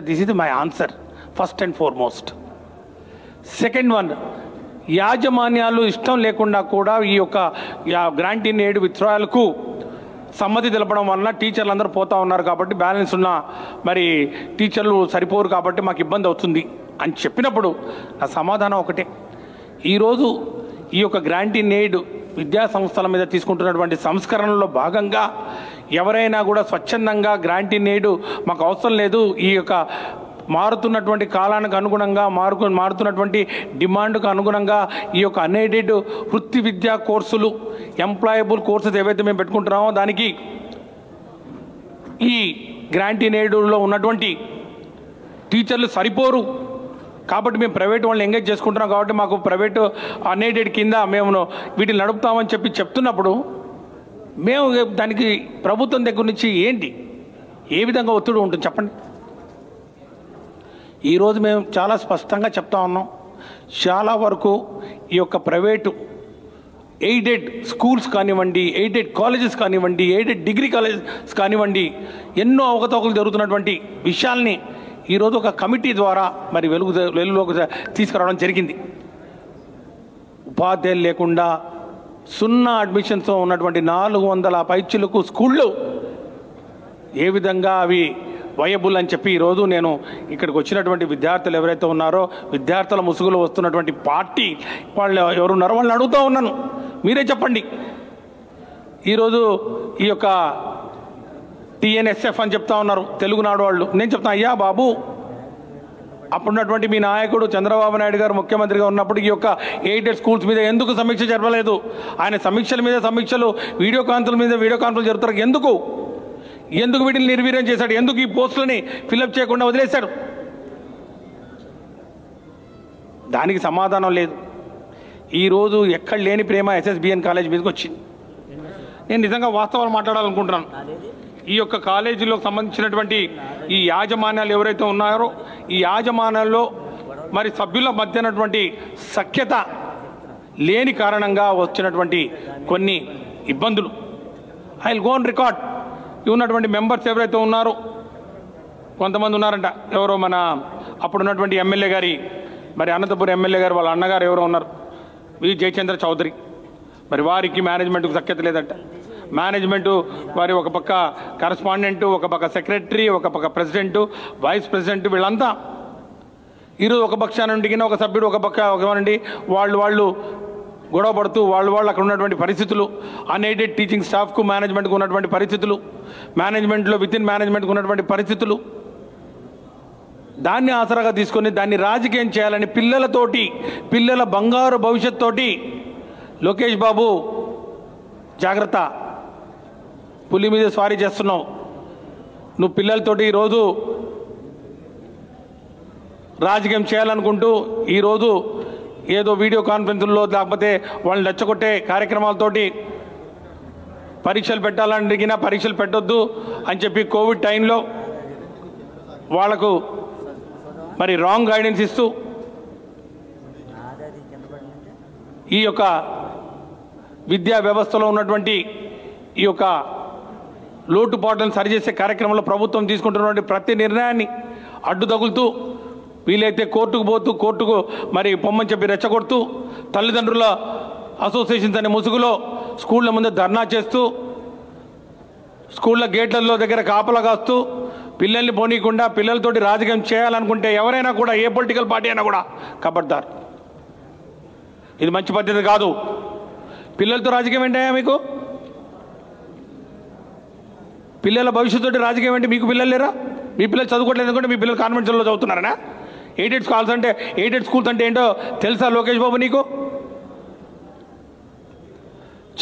This is my answer, first and foremost. Second one, యాజమాన్యాలు ఇష్టం లేకుండా కూడా ఈ యొక్క గ్రాంట్ ఇన్ ఎయిడ్ విత్డ్రాయల్కు సమ్మతి తెలపడం వలన టీచర్లు అందరూ పోతా ఉన్నారు కాబట్టి బ్యాలెన్స్ ఉన్న మరి టీచర్లు సరిపోరు కాబట్టి మాకు ఇబ్బంది అవుతుంది అని చెప్పినప్పుడు నా సమాధానం ఒకటే. ఈరోజు ఈ యొక్క గ్రాంట్ ఇన్ ఎయిడ్ విద్యా సంస్థల మీద తీసుకుంటున్నటువంటి సంస్కరణలో భాగంగా ఎవరైనా కూడా స్వచ్ఛందంగా గ్రాంట్ ఇన్ ఎయిడ్ మాకు అవసరం లేదు, ఈ యొక్క మారుతున్నటువంటి కాలానికి అనుగుణంగా మారుతున్నటువంటి డిమాండ్కు అనుగుణంగా ఈ యొక్క అన్ఎయిడెడ్ వృత్తి విద్యా కోర్సులు, ఎంప్లాయబుల్ కోర్సెస్ ఏవైతే మేము పెట్టుకుంటున్నామో దానికి ఈ గ్రాంట్ ఇన్ ఎయిడ్లో ఉన్నటువంటి టీచర్లు సరిపోరు కాబట్టి మేము ప్రైవేట్ వాళ్ళని ఎంగేజ్ చేసుకుంటున్నాం కాబట్టి మాకు ప్రైవేటు అన్ఎయిడెడ్ కింద మేము వీటిని నడుపుతామని చెప్తున్నప్పుడు మేము దానికి ప్రభుత్వం దగ్గర నుంచి ఏంటి ఏ విధంగా ఒత్తిడి ఉంటుంది చెప్పండి. ఈరోజు మేము చాలా స్పష్టంగా చెప్తా ఉన్నాం, చాలా వరకు ఈ యొక్క ప్రైవేటు ఎయిడెడ్ స్కూల్స్ కానివ్వండి, ఎయిడెడ్ కాలేజెస్ కానివ్వండి, ఎయిడెడ్ డిగ్రీ కాలేజెస్ కానివ్వండి, ఎన్నో అవకతవకలు జరుగుతున్నటువంటి విషయాల్ని ఈరోజు ఒక కమిటీ ద్వారా మరి వెలుగులోకి తీసుకురావడం జరిగింది. ఉపాధ్యాయులు లేకుండా 0 అడ్మిషన్స్తో ఉన్నటువంటి 400 పైచిలకు స్కూళ్ళు ఏ విధంగా అవి వయబుల్ అని చెప్పి ఈరోజు నేను ఇక్కడికి వచ్చినటువంటి విద్యార్థులు ఎవరైతే ఉన్నారో విద్యార్థుల ముసుగులో వస్తున్నటువంటి పార్టీ వాళ్ళు ఎవరున్నారో వాళ్ళని అడుగుతూ ఉన్నాను, మీరే చెప్పండి. ఈరోజు ఈ యొక్క TNSF అని చెప్తా ఉన్నారు తెలుగునాడు వాళ్ళు. నేను చెప్తాను, అయ్యా బాబు, అప్పుడున్నటువంటి మీ నాయకుడు చంద్రబాబు నాయుడు గారు ముఖ్యమంత్రిగా ఉన్నప్పుడు ఈ యొక్క ఎయిడెడ్ స్కూల్స్ మీద ఎందుకు సమీక్ష జరపలేదు? ఆయన సమీక్షల మీద సమీక్షలు, వీడియో కాన్ఫరెన్స్ మీద వీడియో కాన్ఫరెన్స్ జరుగుతారు. ఎందుకు వీటిని నిర్వీర్యం చేశాడు? ఎందుకు ఈ పోస్టులని ఫిలప్ చేయకుండా వదిలేశాడు? దానికి సమాధానం లేదు. ఈరోజు ఎక్కడ లేని ప్రేమ SSBN కాలేజ్ మీదకి వచ్చింది. నేను నిజంగా వాస్తవాలు మాట్లాడాలనుకుంటున్నాను. ఈ యొక్క కాలేజీలో సంబంధించినటువంటి ఈ యాజమాన్యాలు ఎవరైతే ఉన్నారో ఈ యాజమాన్యాల్లో మరి సభ్యుల మధ్యనటువంటి సఖ్యత లేని కారణంగా వచ్చినటువంటి కొన్ని ఇబ్బందులు I will go on record. ఉన్నటువంటి మెంబర్స్ ఎవరైతే ఉన్నారో కొంతమంది ఉన్నారంట, ఎవరో మన అప్పుడున్నటువంటి ఎమ్మెల్యే గారి మరి అనంతపురం ఎమ్మెల్యే గారు వాళ్ళ అన్నగారు ఎవరో ఉన్నారు, వి జయచంద్ర చౌదరి. మరి వారికి మేనేజ్మెంట్కు సఖ్యత లేదంట. మేనేజ్మెంటు వారి ఒక పక్క కరస్పాండెంటు, ఒక పక్క సెక్రటరీ, ఒక పక్క ప్రెసిడెంటు, వైస్ ప్రెసిడెంట్, వీళ్ళంతా ఈరోజు ఒక పక్షాన నుండి ఒక సభ్యుడు ఒక పక్క ఒకనండి వాళ్ళు గొడవ పడుతూ వాళ్ళు అక్కడ ఉన్నటువంటి పరిస్థితులు, అన్ఎయిడెడ్ టీచింగ్ స్టాఫ్కు మేనేజ్మెంట్కు ఉన్నటువంటి పరిస్థితులు, మేనేజ్మెంట్లో వితిన్ మేనేజ్మెంట్కు ఉన్నటువంటి పరిస్థితులు, దాన్ని ఆసరాగా తీసుకొని దాన్ని రాజకీయం చేయాలని పిల్లల బంగారు భవిష్యత్తు లోకేష్ బాబు జాగ్రత్త, పులి మీద స్వారీ చేస్తున్నావు నువ్వు. పిల్లలతోటి ఈరోజు రాజకీయం చేయాలనుకుంటూ ఈరోజు ఏదో వీడియో కాన్ఫరెన్సుల్లో లేకపోతే వాళ్ళని రెచ్చగొట్టే కార్యక్రమాలతోటి పరీక్షలు పెట్టాలని అడిగినా పరీక్షలు పెట్టొద్దు అని చెప్పి కోవిడ్ టైంలో వాళ్లకు మరి రాంగ్ గైడెన్స్ ఇస్తూ ఈ యొక్క విద్యా వ్యవస్థలో ఉన్నటువంటి ఈ యొక్క లోటుపాట్లను సరిచేసే కార్యక్రమంలో ప్రభుత్వం తీసుకుంటున్నటువంటి ప్రతి నిర్ణయాన్ని అడ్డు తగులుతూ వీలైతే కోర్టుకు మరి పొమ్మని చెప్పి రెచ్చగొడుతూ తల్లిదండ్రుల అసోసియేషన్స్ అనే ముసుగులో స్కూళ్ళ ముందు ధర్నా చేస్తూ స్కూళ్ళ గేట్లలో దగ్గర కాపలా కాస్తూ పిల్లల్ని పోనీయకుండా పిల్లలతోటి రాజకీయం చేయాలనుకుంటే ఎవరైనా కూడా ఏ పొలిటికల్ పార్టీ అయినా కూడా కబడ్దారు. ఇది మంచి పద్ధతి కాదు. పిల్లలతో రాజకీయం ఏంటయ్యా మీకు? పిల్లల భవిష్యత్తు రాజకీయం ఏంటి? మీకు పిల్లలు లేరా? మీ పిల్లలు చదువుకోవట్లేదు ఎందుకంటే మీ పిల్లలు కాన్వెంట్స్లో చదువుతున్నారనా? ఎయిడెడ్ స్కూల్స్ అంటే ఏంటో తెలుసా లోకేష్ బాబు నీకు?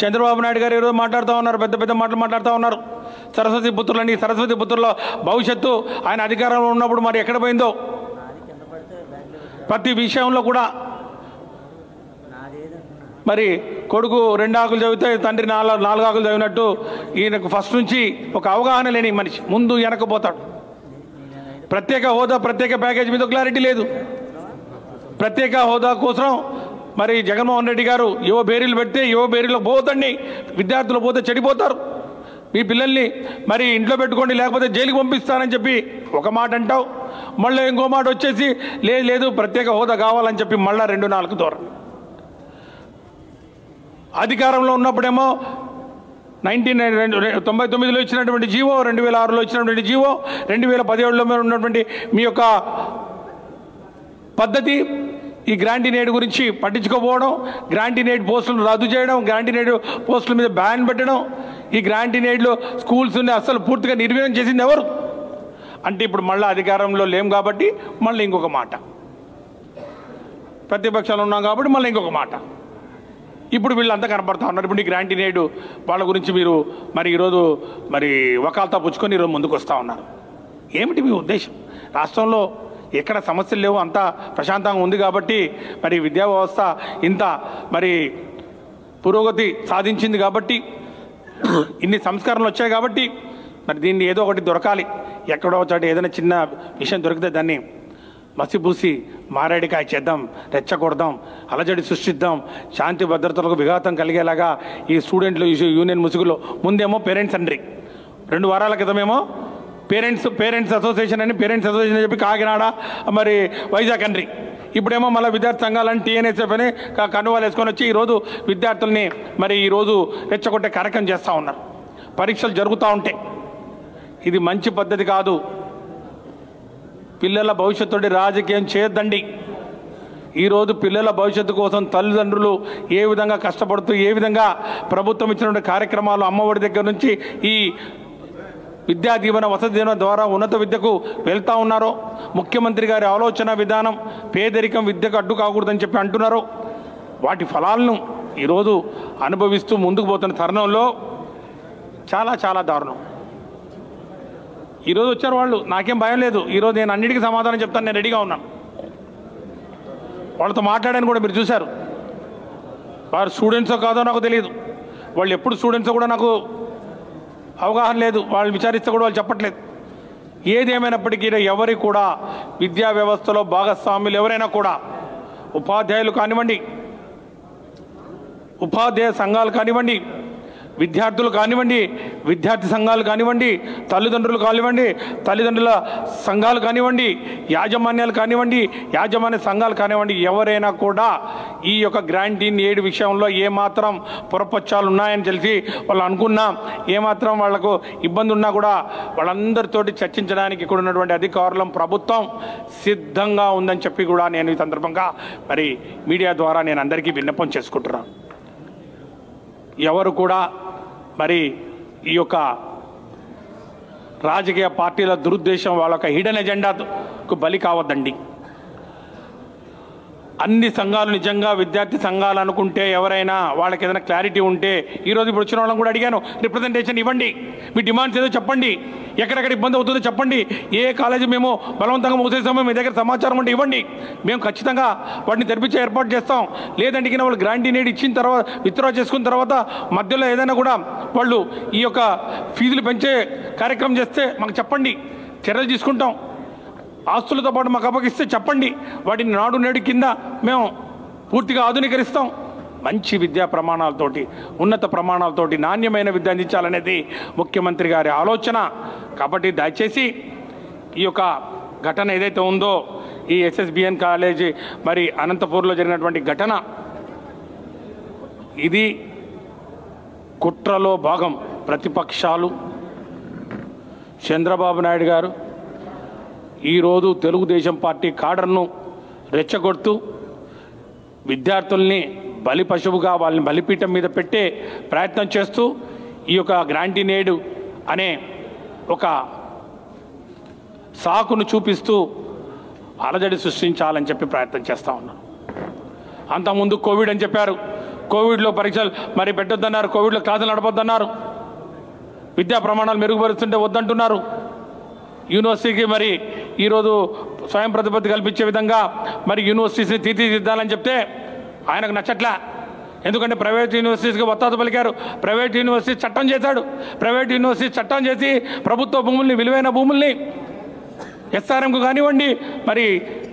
చంద్రబాబు నాయుడు గారు ఈరోజు మాట్లాడుతూ ఉన్నారు, పెద్ద మాటలు మాట్లాడుతూ ఉన్నారు. సరస్వతి పుత్రుల భవిష్యత్తు ఆయన అధికారంలో ఉన్నప్పుడు మరి ఎక్కడ పోయిందో ప్రతి విషయంలో కూడా మరి కొడుకు 2 ఆకులు చదివితే తండ్రి 4 ఆకులు చదివినట్టు ఈయనకు ఫస్ట్ నుంచి ఒక అవగాహన లేని మనిషి ముందు వెనకపోతాడు. ప్రత్యేక హోదా ప్రత్యేక ప్యాకేజ్ మీద క్లారిటీ లేదు. ప్రత్యేక హోదా కోసం మరి జగన్మోహన్ రెడ్డి గారు యువ బేరీలు పెడితే యువ బేరీలో పోతండి, విద్యార్థులు పోతే చెడిపోతారు, మీ పిల్లల్ని మరి ఇంట్లో పెట్టుకోండి లేకపోతే జైలుకి పంపిస్తానని చెప్పి ఒక మాట అంటావు. మళ్ళీ ఇంకో మాట వచ్చేసి లేదు ప్రత్యేక హోదా కావాలని చెప్పి మళ్ళీ 2-4 ధోరణి. అధికారంలో ఉన్నప్పుడేమో 1999లో ఇచ్చినటువంటి జీవో, 2006లో ఇచ్చినటువంటి జీవో, 2017లో ఉన్నటువంటి మీ యొక్క పద్ధతి, ఈ గ్రాంటినేట్ గురించి పట్టించుకోపోవడం, గ్రాంటినేట్ పోస్టులను రద్దు చేయడం, గ్రాంటినేట్ పోస్టుల మీద బ్యాన్ పెట్టడం, ఈ గ్రాంటినేట్లో స్కూల్స్ని అసలు పూర్తిగా నిర్వీర్యం చేసింది ఎవరు అంటే ఇప్పుడు మళ్ళీ అధికారంలో లేం కాబట్టి మళ్ళీ ఇంకొక మాట, ప్రతిపక్షాలు ఉన్నాం కాబట్టి మళ్ళీ ఇంకొక మాట. ఇప్పుడు వీళ్ళంతా కనపడతా ఉన్నారు. ఇప్పుడు ఈ గ్రాంటినేట్ వాళ్ళ గురించి మీరు మరి ఈరోజు మరి వకాల్తా పుచ్చుకొని ఈరోజు ముందుకు వస్తూ ఉన్నారు. ఏమిటి మీ ఉద్దేశం? రాష్ట్రంలో ఎక్కడ సమస్యలు లేవు, అంతా ప్రశాంతంగా ఉంది కాబట్టి మరి విద్యా వ్యవస్థ ఇంత మరి పురోగతి సాధించింది కాబట్టి, ఇన్ని సంస్కరణలు వచ్చాయి కాబట్టి మరి దీన్ని ఏదో ఒకటి దొరకాలి. ఎక్కడో చోట ఏదైనా చిన్న విషయం దొరికితే దాన్ని మసిపూసి మారేడికాయ చేద్దాం, రెచ్చగొడదాం, అలజడి సృష్టిద్దాం, శాంతి భద్రతలకు విఘాతం కలిగేలాగా ఈ స్టూడెంట్లు యూనియన్ ముసుగులో ముందేమో పేరెంట్స్ అండ్రి, 2 వారాల క్రితమేమో పేరెంట్స్ అసోసియేషన్ అని చెప్పి కాకినాడ మరి వైజాగ్ అండ్రి, ఇప్పుడేమో మళ్ళీ విద్యార్థి సంఘాలని టీఎన్ఎస్ఎఫ్ అని కనువాలు వేసుకొని వచ్చి ఈరోజు విద్యార్థుల్ని మరి ఈరోజు రెచ్చగొట్టే కార్యక్రమం చేస్తూ ఉన్నారు. పరీక్షలు జరుగుతూ ఉంటే ఇది మంచి పద్ధతి కాదు. పిల్లల భవిష్యత్తు రాజకీయం చేయొద్దండి. ఈరోజు పిల్లల భవిష్యత్తు కోసం తల్లిదండ్రులు ఏ విధంగా కష్టపడుతూ, ఏ విధంగా ప్రభుత్వం ఇచ్చినటువంటి కార్యక్రమాలు, అమ్మఒడి దగ్గర నుంచి ఈ విద్యా దీవెన, వసతి దీవెన ద్వారా ఉన్నత విద్యకు వెళ్తూ ఉన్నారో, ముఖ్యమంత్రి గారి ఆలోచన విధానం పేదరికం విద్యకు అడ్డు కాకూడదని చెప్పి అంటున్నారో, వాటి ఫలాలను ఈరోజు అనుభవిస్తూ ముందుకు పోతున్న తరుణంలో చాలా చాలా దారుణం. ఈరోజు వచ్చారు వాళ్ళు, నాకేం భయం లేదు. ఈరోజు నేను అన్నిటికీ సమాధానం చెప్తాను, నేను రెడీగా ఉన్నాను. వాళ్ళతో మాట్లాడాను కూడా మీరు చూశారు. వారు స్టూడెంట్సో కాదో నాకు తెలియదు, వాళ్ళు ఎప్పుడు స్టూడెంట్సో కూడా నాకు అవగాహన లేదు, వాళ్ళు విచారిస్తే కూడా వాళ్ళు చెప్పట్లేదు. ఏదేమైనప్పటికీ ఎవరి కూడా విద్యా వ్యవస్థలో భాగస్వాములు ఎవరైనా కూడా, ఉపాధ్యాయులు కానివ్వండి, ఉపాధ్యాయ సంఘాలు కానివ్వండి, విద్యార్థులు కానివ్వండి, విద్యార్థి సంఘాలు కానివ్వండి, తల్లిదండ్రులు కానివ్వండి, తల్లిదండ్రుల సంఘాలు కానివ్వండి, యాజమాన్యాలు కానివ్వండి, యాజమాన్య సంఘాలు కానివ్వండి, ఎవరైనా కూడా ఈ యొక్క గ్రాంటినేట్ విషయంలో ఏమాత్రం పొరపచ్చాలు ఉన్నాయని తెలిసి వాళ్ళు అనుకున్నా, ఏమాత్రం వాళ్లకు ఇబ్బంది ఉన్నా కూడా వాళ్ళందరితోటి చర్చించడానికి ఇక్కడ ఉన్నటువంటి అధికారులం, ప్రభుత్వం సిద్ధంగా ఉందని చెప్పి కూడా నేను ఈ సందర్భంగా మరి మీడియా ద్వారా నేను అందరికీ విన్నపం చేసుకుంటున్నాను. ఎవరు కూడా మరి ఈ యొక్క రాజకీయ పార్టీల దురుద్దేశం, వాళ్ళ యొక్క హిడెన్ ఎజెండాకు బలి కావద్దండి. అన్ని సంఘాలు నిజంగా విద్యార్థి సంఘాలు అనుకుంటే, ఎవరైనా వాళ్ళకి ఏదైనా క్లారిటీ ఉంటే, ఈరోజు ఇప్పుడు వచ్చిన వాళ్ళని కూడా అడిగాను, రిప్రజెంటేషన్ ఇవ్వండి, మీ డిమాండ్స్ ఏదో చెప్పండి, ఎక్కడెక్కడ ఇబ్బంది అవుతుందో చెప్పండి, ఏ కాలేజీ మేము బలవంతంగా మూసేసామో మీ దగ్గర సమాచారం ఉంటే ఇవ్వండి, మేము ఖచ్చితంగా వాటిని తెరిపించే ఏర్పాటు చేస్తాం. లేదంటే కింద వాళ్ళు గ్రాంటినేట్ ఇచ్చిన తర్వాత, విత్డ్రా చేసుకున్న తర్వాత మధ్యలో ఏదైనా కూడా వాళ్ళు ఈ యొక్క ఫీజులు పెంచే కార్యక్రమం చేస్తే మాకు చెప్పండి, చర్యలు తీసుకుంటాం. ఆస్తులతో పాటు మాకు అప్పగిస్తే చెప్పండి, వాటిని నాడు నేడు కింద మేము పూర్తిగా ఆధునీకరిస్తాం. మంచి విద్యా ప్రమాణాలతోటి, ఉన్నత ప్రమాణాలతోటి నాణ్యమైన విద్య అందించాలనేది ముఖ్యమంత్రి గారి ఆలోచన. కాబట్టి దయచేసి ఈ యొక్క ఘటన ఏదైతే ఉందో, ఈ ఎస్ఎస్బిఎన్ కాలేజీ మరి అనంతపూర్లో జరిగినటువంటి ఘటన, ఇది కుట్రలో భాగం. ప్రతిపక్షాలు, చంద్రబాబు నాయుడు గారు ఈరోజు తెలుగుదేశం పార్టీ కాడర్ను రెచ్చగొడుతూ విద్యార్థుల్ని బలి పశువుగా వాళ్ళని బలిపీఠం మీద పెట్టే ప్రయత్నం చేస్తూ ఈ యొక్క గ్రాంటినేట్ అనే ఒక సాకును చూపిస్తూ అలజడి సృష్టించాలని చెప్పి ప్రయత్నం చేస్తూ ఉన్నారు. అంతకుముందు కోవిడ్ అని చెప్పారు, కోవిడ్లో పరీక్షలు మరి పెట్టొద్దన్నారు, కోవిడ్లో క్లాసులు నడపొద్దన్నారు, విద్యా ప్రమాణాలు మెరుగుపరుస్తుంటే వద్దంటున్నారు. యూనివర్సిటీకి మరి ఈరోజు స్వయం ప్రతిపత్తి కల్పించే విధంగా మరి యూనివర్సిటీస్ని తీర్చిదిద్దాలని చెప్తే ఆయనకు నచ్చట్లా. ఎందుకంటే ప్రైవేట్ యూనివర్సిటీస్కి వత్తాసు పలికారు. ప్రైవేట్ యూనివర్సిటీ చట్టం చేశాడు. ప్రైవేట్ యూనివర్సిటీ చట్టం చేసి ప్రభుత్వ భూముల్ని, విలువైన భూముల్ని ఎస్ఆర్ఎంకు కానివ్వండి, మరి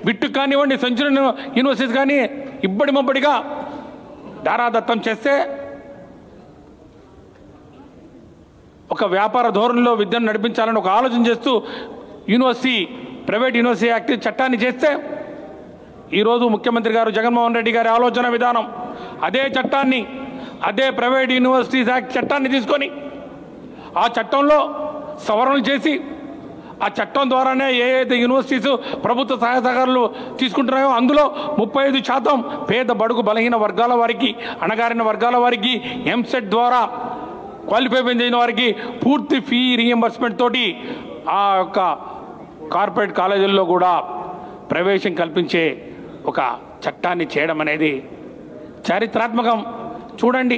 బిట్టుకు కానివ్వండి, సెంచురీ యూనివర్సిటీస్ కానీ ఇబ్బడి మొబ్బడిగా దారాదత్తం చేస్తే ఒక వ్యాపార ధోరణిలో విద్యను నడిపించాలని ఒక ఆలోచన చేస్తూ యూనివర్సిటీ ప్రైవేట్ యూనివర్సిటీ యాక్ట్ చట్టాన్ని చేస్తే ఈరోజు ముఖ్యమంత్రి గారు జగన్మోహన్ రెడ్డి గారి ఆలోచన విధానం అదే చట్టాన్ని, అదే ప్రైవేట్ యూనివర్సిటీస్ యాక్ట్ చట్టాన్ని తీసుకొని ఆ చట్టంలో సవరణలు చేసి ఆ చట్టం ద్వారానే ఏదైతే యూనివర్సిటీస్ ప్రభుత్వ సహాయ సహకారాలు తీసుకుంటున్నాయో అందులో 35% పేద బడుగు బలహీన వర్గాల వారికి, అణగారిన వర్గాల వారికి ఎంసెట్ ద్వారా క్వాలిఫై చేసిన వారికి పూర్తి ఫీ రీఎంబర్స్మెంట్ తోటి ఆ యొక్క కార్పొరేట్ కాలేజీల్లో కూడా ప్రవేశం కల్పించే ఒక చట్టాన్ని చేయడం అనేది చారిత్రాత్మకం. చూడండి,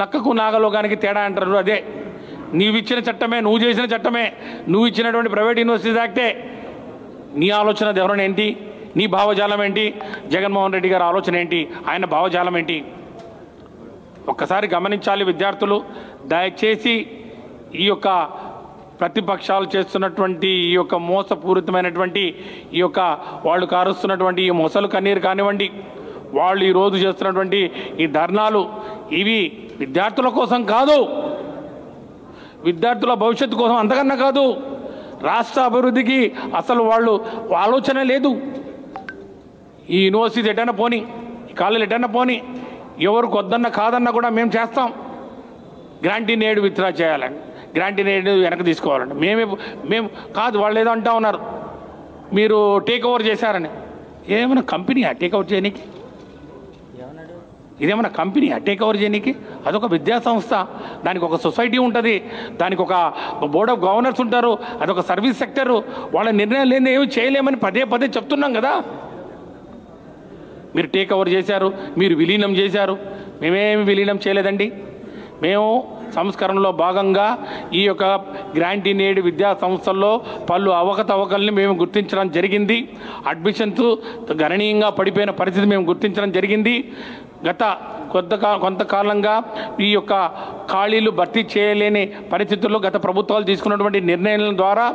నక్కకు నాగలోకానికి తేడా అంటారు. అదే నీవు ఇచ్చిన చట్టమే, నువ్వు చేసిన చట్టమే, నువ్వు ఇచ్చినటువంటి ప్రైవేట్ యూనివర్సిటీస్ యాక్టే. నీ ఆలోచన ధోరణి ఏంటి, నీ భావజాలం ఏంటి, జగన్మోహన్ రెడ్డి గారి ఆలోచన ఏంటి, ఆయన భావజాలం ఏంటి ఒక్కసారి గమనించాలి విద్యార్థులు. దయచేసి ఈ యొక్క ప్రతిపక్షాలు చేస్తున్నటువంటి ఈ యొక్క మోసపూరితమైనటువంటి ఈ యొక్క వాళ్ళు కారుస్తున్నటువంటి ఈ మొసలు కన్నీరు కానివ్వండి, వాళ్ళు ఈరోజు చేస్తున్నటువంటి ఈ ధర్నాలు ఇవి విద్యార్థుల కోసం కాదు, విద్యార్థుల భవిష్యత్తు కోసం అంతకన్నా కాదు, రాష్ట్ర అభివృద్ధికి అసలు వాళ్ళు ఆలోచన లేదు. ఈ యూనివర్సిటీస్ ఎటైనా పోని, ఈ కాలేజీలు ఎటైనా పోని, ఎవరికి వద్దన్నా కాదన్నా కూడా మేము చేస్తాం. గ్రాంటీ నేడు విత్డ్రా చేయాలని, గ్రాంటీ నేడు వెనక్కి తీసుకోవాలండి. మేము కాదు, వాళ్ళు ఏదో అంటా ఉన్నారు మీరు టేక్ ఓవర్ చేశారని. ఏమైనా కంపెనీయా టేక్ ఓవర్ చేయనీకి? ఇదేమన్నా కంపెనీయా టేక్ ఓవర్ చేయనీకి? అదొక విద్యా సంస్థ, దానికి ఒక సొసైటీ ఉంటుంది, దానికి ఒక బోర్డ్ ఆఫ్ గవర్నర్స్ ఉంటారు, అదొక సర్వీస్ సెక్టరు. వాళ్ళ నిర్ణయం లేని ఏమి చేయలేమని పదే పదే చెప్తున్నాం కదా. మీరు టేక్ ఓవర్ చేశారు, మీరు విలీనం చేశారు. మేమేమి విలీనం చేయలేదండి. మేము సంస్కరణలో భాగంగా ఈ యొక్క గ్రాంటీ నేడు విద్యా సంస్థల్లో పలు అవకతవకల్ని మేము గుర్తించడం జరిగింది. అడ్మిషన్స్ గణనీయంగా పడిపోయిన పరిస్థితి మేము గుర్తించడం జరిగింది. గత కొంతకాలంగా ఈ యొక్క ఖాళీలు భర్తీ చేయలేని పరిస్థితుల్లో గత ప్రభుత్వాలు తీసుకున్నటువంటి నిర్ణయాల ద్వారా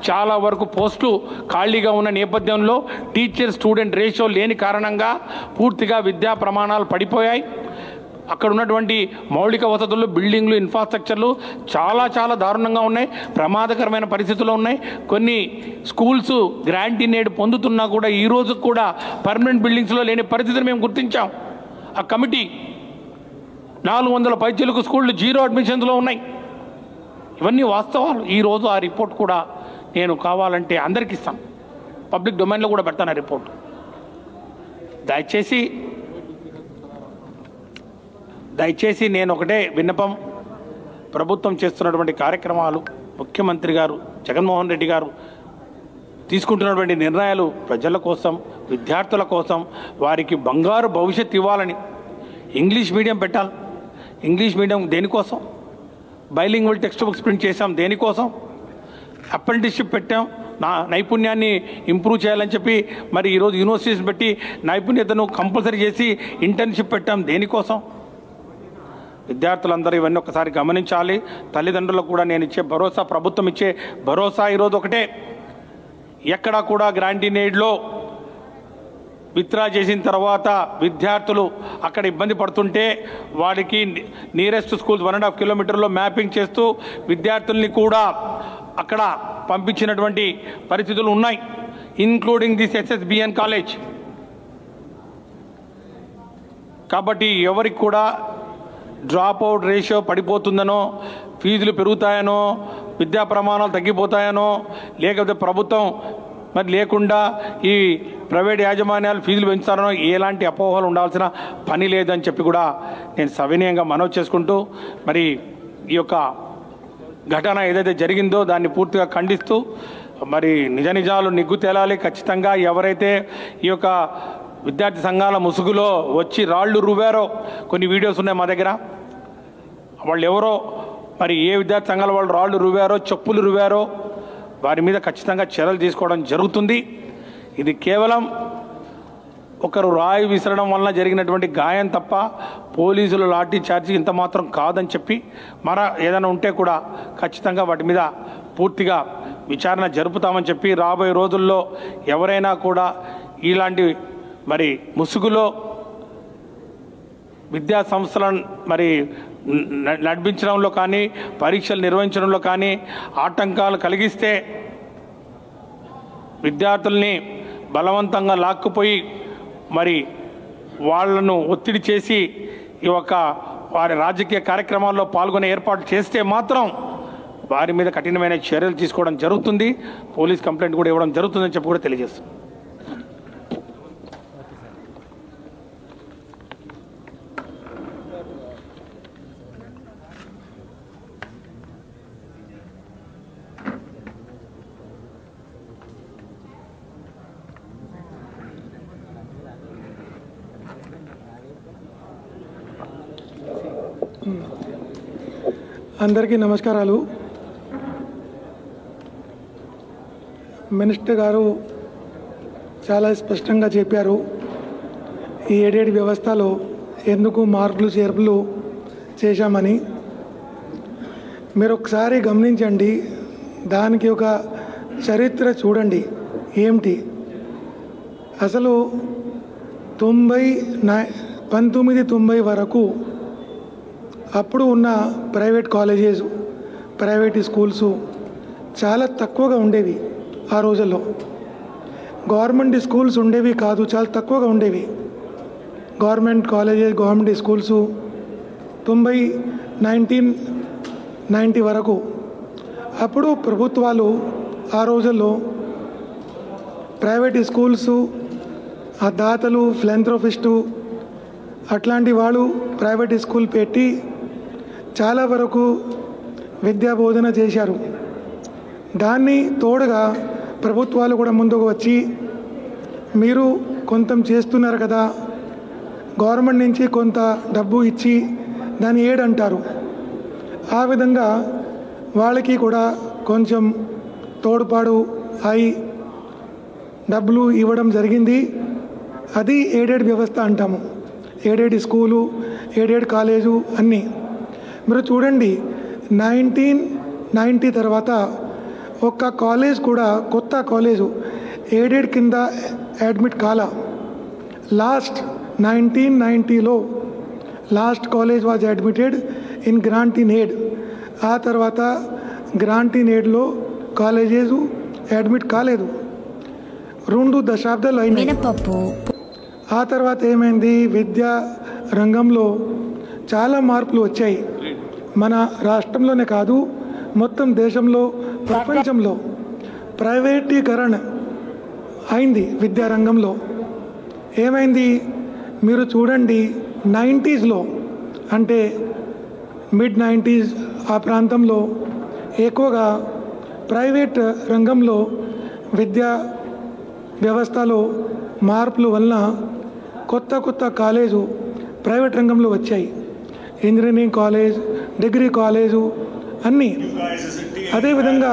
చాలా వరకు పోస్టులు ఖాళీగా ఉన్న నేపథ్యంలో టీచర్ స్టూడెంట్ రేషియో లేని కారణంగా పూర్తిగా విద్యా ప్రమాణాలు పడిపోయాయి. అక్కడ ఉన్నటువంటి మౌలిక వసతులు, బిల్డింగ్లు, ఇన్ఫ్రాస్ట్రక్చర్లు చాలా చాలా దారుణంగా ఉన్నాయి, ప్రమాదకరమైన పరిస్థితుల్లో ఉన్నాయి. కొన్ని స్కూల్స్ గ్రాంటీ నేడు పొందుతున్నా కూడా ఈ రోజు కూడా పర్మనెంట్ బిల్డింగ్స్లో లేని పరిస్థితిని మేము గుర్తించాం. ఆ కమిటీ 400 పైచీలకు స్కూళ్ళు 0 అడ్మిషన్స్లో ఉన్నాయి. ఇవన్నీ వాస్తవాలు. ఈరోజు ఆ రిపోర్ట్ కూడా నేను కావాలంటే అందరికీ ఇస్తాను, పబ్లిక్ డొమైన్లో కూడా పెడతాను ఆ రిపోర్ట్. దయచేసి నేను ఒకటే విన్నపం, ప్రభుత్వం చేస్తున్నటువంటి కార్యక్రమాలు, ముఖ్యమంత్రి గారు జగన్మోహన్ రెడ్డి గారు తీసుకుంటున్నటువంటి నిర్ణయాలు ప్రజల కోసం, విద్యార్థుల కోసం, వారికి బంగారు భవిష్యత్తు ఇవ్వాలని. ఇంగ్లీష్ మీడియం పెట్టాలి. ఇంగ్లీష్ మీడియం దేనికోసం? బైలింగ్వల్ టెక్స్ట్ బుక్స్ ప్రింట్ చేసాం, దేనికోసం? అప్రెంటిస్షిప్ పెట్టాం, నైపుణ్యాన్ని ఇంప్రూవ్ చేయాలని చెప్పి మరి ఈరోజు యూనివర్సిటీస్ పెట్టి నైపుణ్యతను కంపల్సరీ చేసి ఇంటర్న్షిప్ పెట్టాం, దేనికోసం? విద్యార్థులందరూ ఇవన్నీ ఒకసారి గమనించాలి. తల్లిదండ్రులకు కూడా నేను ఇచ్చే భరోసా, ప్రభుత్వం ఇచ్చే భరోసా ఈరోజు ఒకటే, ఎక్కడా కూడా గ్రాంటీ నేడ్లో విత్డ్రా చేసిన తర్వాత విద్యార్థులు అక్కడ ఇబ్బంది పడుతుంటే వాడికి నియరెస్ట్ స్కూల్స్ 1.5 కిలోమీటర్లో మ్యాపింగ్ చేస్తూ విద్యార్థుల్ని కూడా అక్కడ పంపించినటువంటి పరిస్థితులు ఉన్నాయి, ఇన్క్లూడింగ్ దిస్ SSBN కాలేజ్. కాబట్టి ఎవరికి కూడా డ్రాప్ అవుట్ రేషియో పడిపోతుందనో, ఫీజులు పెరుగుతాయనో, విద్యా ప్రమాణాలు తగ్గిపోతాయనో, లేకపోతే ప్రభుత్వం మరి లేకుండా ఈ ప్రైవేట్ యాజమాన్యాలు ఫీజులు పెంచుతారనో ఎలాంటి అపోహలు ఉండాల్సిన పని లేదని చెప్పి కూడా నేను సవినయంగా మనవి చేసుకుంటూ, మరి ఈ యొక్క ఘటన ఏదైతే జరిగిందో దాన్ని పూర్తిగా ఖండిస్తూ, మరి నిజాలు నిగ్గు తేలాలి. ఖచ్చితంగా ఎవరైతే ఈ యొక్క విద్యార్థి సంఘాల ముసుగులో వచ్చి రాళ్ళు రువ్వారో, కొన్ని వీడియోస్ ఉన్నాయి మా దగ్గర, వాళ్ళు ఎవరో మరి ఏ విద్యార్థి సంఘాల వాళ్ళు రాళ్ళు రువ్వారో, చెప్పులు రువ్వారో వారి మీద ఖచ్చితంగా చర్యలు తీసుకోవడం జరుగుతుంది. ఇది కేవలం ఒకరు రాయి విసరడం వలన జరిగినటువంటి గాయం తప్ప పోలీసులు లాఠీ చార్జీ ఇంత మాత్రం కాదని చెప్పి ఏదైనా ఉంటే కూడా ఖచ్చితంగా వాటి మీద పూర్తిగా విచారణ జరుపుతామని చెప్పి, రాబోయే రోజుల్లో ఎవరైనా కూడా ఇలాంటి మరి ముసుగులో విద్యా సంస్థలను మరి నడిపించడంలో కానీ, పరీక్షలు నిర్వహించడంలో కానీ ఆటంకాలు కలిగిస్తే విద్యార్థుల్ని బలవంతంగా లాక్కుపోయి మరి వాళ్లను ఒత్తిడి చేసి ఈ యొక్క వారి రాజకీయ కార్యక్రమాల్లో పాల్గొనే ఏర్పాటు చేస్తే మాత్రం వారి మీద కఠినమైన చర్యలు తీసుకోవడం జరుగుతుంది, పోలీస్ కంప్లైంట్ కూడా ఇవ్వడం జరుగుతుందని చెప్పి కూడా తెలియజేస్తుంది. అందరికీ నమస్కారాలు. మినిస్టర్ గారు చాలా స్పష్టంగా చెప్పారు ఈ ఏడేడు వ్యవస్థలో ఎందుకు మార్పులు చేర్పులు చేశామని. మీరు ఒకసారి గమనించండి, దానికి ఒక చరిత్ర చూడండి ఏమిటి. అసలు 1990 వరకు అప్పుడు ఉన్న ప్రైవేట్ కాలేజెస్, ప్రైవేట్ స్కూల్స్ చాలా తక్కువగా ఉండేవి. ఆ రోజుల్లో గవర్నమెంట్ స్కూల్స్ ఉండేవి కాదు, చాలా తక్కువగా ఉండేవి. గవర్నమెంట్ కాలేజెస్, గవర్నమెంట్ స్కూల్స్ 1990 వరకు. అప్పుడు ప్రభుత్వాలు ఆ రోజుల్లో ప్రైవేట్ స్కూల్స్, ఆ దాతలు, ఫిలాంథ్రోపిస్టు అట్లాంటి వాళ్ళు ప్రైవేట్ స్కూల్ పెట్టి చాలా వరకు విద్యా బోధన చేశారు. దాన్ని తోడుగా ప్రభుత్వాలు కూడా ముందుకు వచ్చి మీరు కొంత చేస్తున్నారు కదా, గవర్నమెంట్ నుంచి కొంత డబ్బు ఇచ్చి దాన్ని ఏడంటారు, ఆ విధంగా వాళ్ళకి కూడా కొంచెం తోడ్పాటు అయి డబ్బులు ఇవ్వడం జరిగింది. అది ఎయిడెడ్ వ్యవస్థ అంటాము. ఎయిడెడ్ స్కూలు, ఎయిడెడ్ కాలేజు అన్నీ. మీరు చూడండి 1990 తర్వాత ఒక్క కాలేజ్ కూడా, కొత్త కాలేజు ఎయిడెడ్ కింద అడ్మిట్ కాలా. లాస్ట్ 1990లో last college was admitted in grant in aid. ఆ తర్వాత గ్రాంట్ ఇన్ ఎయిడ్లో కాలేజెస్ అడ్మిట్ కాలేదు. 2 దశాబ్దాలు అయినాయి. ఆ తర్వాత ఏమైంది, విద్యా రంగంలో చాలా మార్పులు వచ్చాయి. మన రాష్ట్రంలోనే కాదు, మొత్తం దేశంలో, ప్రపంచంలో ప్రైవేటీకరణ అయింది విద్యారంగంలో. ఏమైంది మీరు చూడండి, 90స్లో అంటే మిడ్ 90s ఆ ప్రాంతంలో ఎక్కువగా ప్రైవేట్ రంగంలో విద్యా వ్యవస్థలో మార్పుల వలన కొత్త కాలేజు ప్రైవేట్ రంగంలో వచ్చాయి. ఇంజనీరింగ్ కాలేజ్, డిగ్రీ కాలేజు అన్నీ. అదేవిధంగా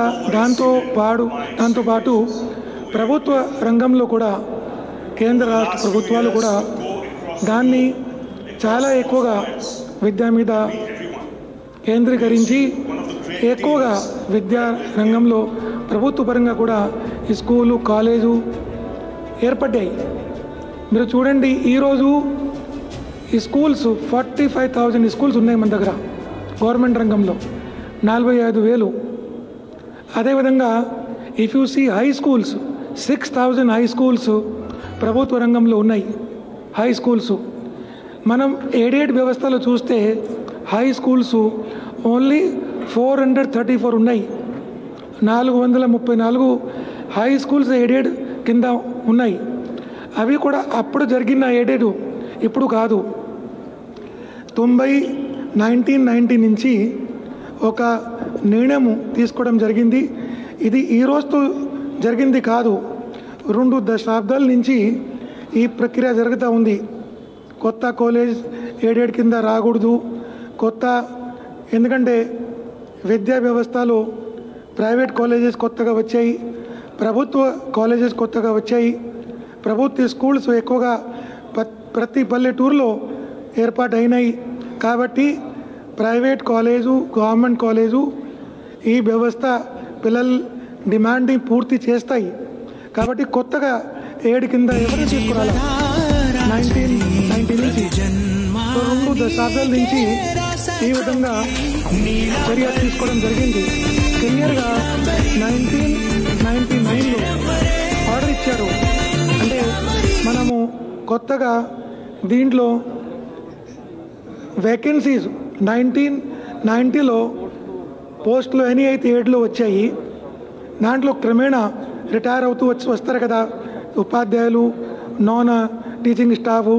దాంతోపాటు ప్రభుత్వ రంగంలో కూడా కేంద్ర రాష్ట్ర ప్రభుత్వాలు కూడా దాన్ని చాలా ఎక్కువగా విద్య మీద కేంద్రీకరించి ఎక్కువగా విద్యా రంగంలో ప్రభుత్వ పరంగా కూడా ఈ స్కూలు, కాలేజు ఏర్పడ్డాయి. మీరు చూడండి, ఈరోజు ఈ స్కూల్స్ 45,000 స్కూల్స్ ఉన్నాయి మన దగ్గర గవర్నమెంట్ రంగంలో, 45,000. అదేవిధంగా if you see high schools, 6,000 high schools ప్రభుత్వ రంగంలో ఉన్నాయి. హై స్కూల్స్ మనం ఎయిడెడ్ వ్యవస్థలో చూస్తే హై స్కూల్స్ ఓన్లీ 434 ఉన్నాయి. 434 హై స్కూల్స్ ఎయిడెడ్ కింద ఉన్నాయి. అవి కూడా అప్పుడు జరిగిన ఎయిడెడ్, ఇప్పుడు కాదు. 1990 నుంచి ఒక నిర్ణయం తీసుకోవడం జరిగింది. ఇది ఈరోజు జరిగింది కాదు, 2 దశాబ్దాల నుంచి ఈ ప్రక్రియ జరుగుతూ ఉంది. కొత్త కాలేజ్ ఎయిడెడ్ కింద రాకూడదు, ఎందుకంటే విద్యా వ్యవస్థలో ప్రైవేట్ కాలేజెస్ కొత్తగా వచ్చాయి, ప్రభుత్వ కాలేజెస్ కొత్తగా వచ్చాయి. ప్రభుత్వ స్కూల్స్ ఎక్కువగా ప్రతి పల్లెటూరులో ఏర్పాటైనాయి. కాబట్టి ప్రైవేట్ కాలేజు, గవర్నమెంట్ కాలేజు ఈ వ్యవస్థ పిల్లల డిమాండ్ని పూర్తి చేస్తాయి. కాబట్టి కొత్తగా ఏడు కింద ఎవరు తీసుకురాలి 1990 నుంచి 2 దశాబ్దాల నుంచి ఈ విధంగా చర్య తీసుకోవడం జరిగింది. క్లియర్గా 1999లో కొత్తగా దీంట్లో వేకెన్సీస్ 1990లో పోస్టులు ఎన్ని అయితే 7లో వచ్చాయి, దాంట్లో క్రమేణా రిటైర్ అవుతూ వస్తారు కదా ఉపాధ్యాయులు, నాన్ టీచింగ్ స్టాఫ్.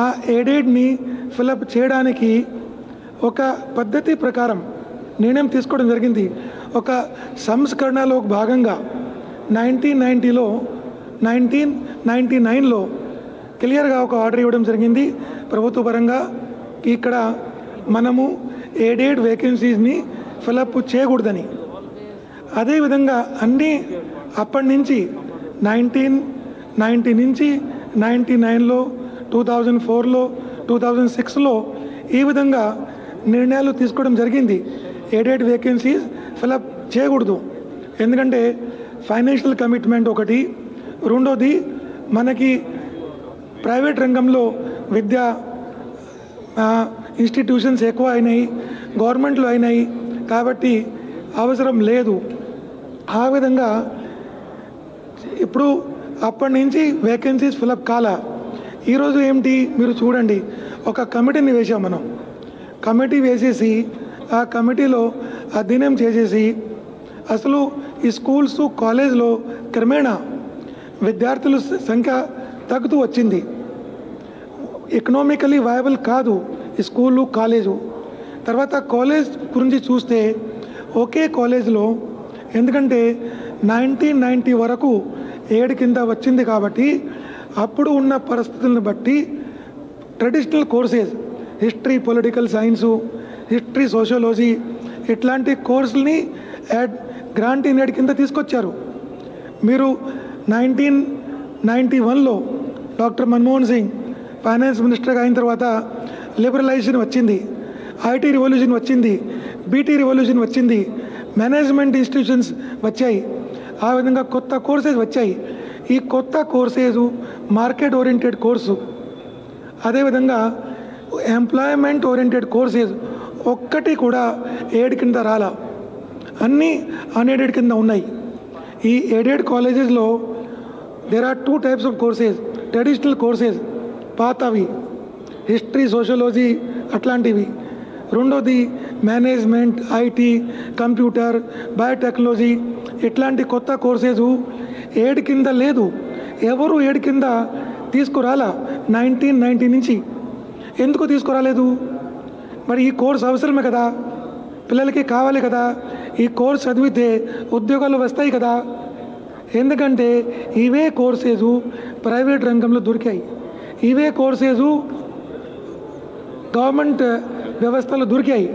ఆ ఎయిడెడ్ని ఫిలప్ చేయడానికి ఒక పద్ధతి ప్రకారం నిర్ణయం తీసుకోవడం జరిగింది. ఒక సంస్కరణలో భాగంగా 1999లో క్లియర్గా ఒక ఆర్డర్ ఇవ్వడం జరిగింది ప్రభుత్వ పరంగా. ఇక్కడ మనము ఎయిడెడ్ వేకెన్సీస్ని ఫిలప్ చేయకూడదని. అదేవిధంగా అన్నీ అప్పటి నుంచి 1990 నుంచి 99లో, 2004లో, 2006లో ఈ విధంగా నిర్ణయాలు తీసుకోవడం జరిగింది. ఎయిడెడ్ వేకెన్సీస్ ఫిలప్ చేయకూడదు, ఎందుకంటే ఫైనాన్షియల్ కమిట్మెంట్ ఒకటి, రెండోది మనకి ప్రైవేట్ రంగంలో విద్యా ఇన్స్టిట్యూషన్స్ ఎక్కువ అయినాయి, గవర్నమెంట్లో అయినాయి, కాబట్టి అవసరం లేదు. ఆ విధంగా ఇప్పుడు అప్పటి నుంచి వేకెన్సీస్ ఫిలప్ కాలా. ఈరోజు ఏమిటి మీరు చూడండి, ఒక కమిటీని వేసాం మనం. కమిటీ వేసేసి ఆ కమిటీలో అధ్యయనం చేసేసి అసలు ఈ స్కూల్స్ కాలేజ్లో క్రమేణా విద్యార్థుల సంఖ్య తగ్గుతూ వచ్చింది. ఎకనామికలీ వయబుల్ కాదు ఈ స్కూలు కాలేజు. తర్వాత కాలేజ్ గురించి చూస్తే ఒకే కాలేజ్లో, ఎందుకంటే 1990 వరకు 7 కింద వచ్చింది కాబట్టి అప్పుడు ఉన్న పరిస్థితులను బట్టి traditional courses history, political science, history, sociology ఇట్లాంటి కోర్సుల్ని గ్రాంట్ ఇన్ ఎయిడ్ కింద తీసుకొచ్చారు. మీరు 1991లో డాక్టర్ మన్మోహన్ సింగ్ ఫైనాన్స్ మినిస్టర్గా అయిన తర్వాత లిబరలైజేషన్ వచ్చింది, ఐటీ రివల్యూషన్ వచ్చింది, బీటీ రివల్యూషన్ వచ్చింది, మేనేజ్మెంట్ ఇన్స్టిట్యూషన్స్ వచ్చాయి, ఆ విధంగా కొత్త కోర్సెస్ వచ్చాయి. ఈ కొత్త కోర్సెస్ మార్కెట్ ఓరియంటెడ్ కోర్సు, అదేవిధంగా ఎంప్లాయ్మెంట్ ఓరియంటెడ్ కోర్సెస్ ఒక్కటి కూడా ఎయిడ్ కింద రాలా, అన్నీ అన్ఎయిడెడ్ కింద ఉన్నాయి. ఈ ఎయిడెడ్ కాలేజెస్లో there are 2 types of courses. Traditional courses పాతవి, హిస్టరీ, సోషియాలజీ అట్లాంటివి. రెండోది మేనేజ్మెంట్, ఐటీ, కంప్యూటర్, బయోటెక్నాలజీ ఇట్లాంటి కొత్త కోర్సెస్ ఎయిడ్ కింద లేదు. ఎవరు ఎయిడ్ కింద తీసుకురాలా 1990 నుంచి. ఎందుకు తీసుకురాలేదు? మరి ఈ కోర్స్ అవసరమే కదా, పిల్లలకి కావాలి కదా, ఈ కోర్స్ చదివితే ఉద్యోగాలు వస్తాయి కదా. ఎందుకంటే ఇవే కోర్సెస్ ప్రైవేట్ రంగంలో దొరికాయి, ఇవే కోర్సెస్ గవర్నమెంట్ వ్యవస్థలో దొరికాయి.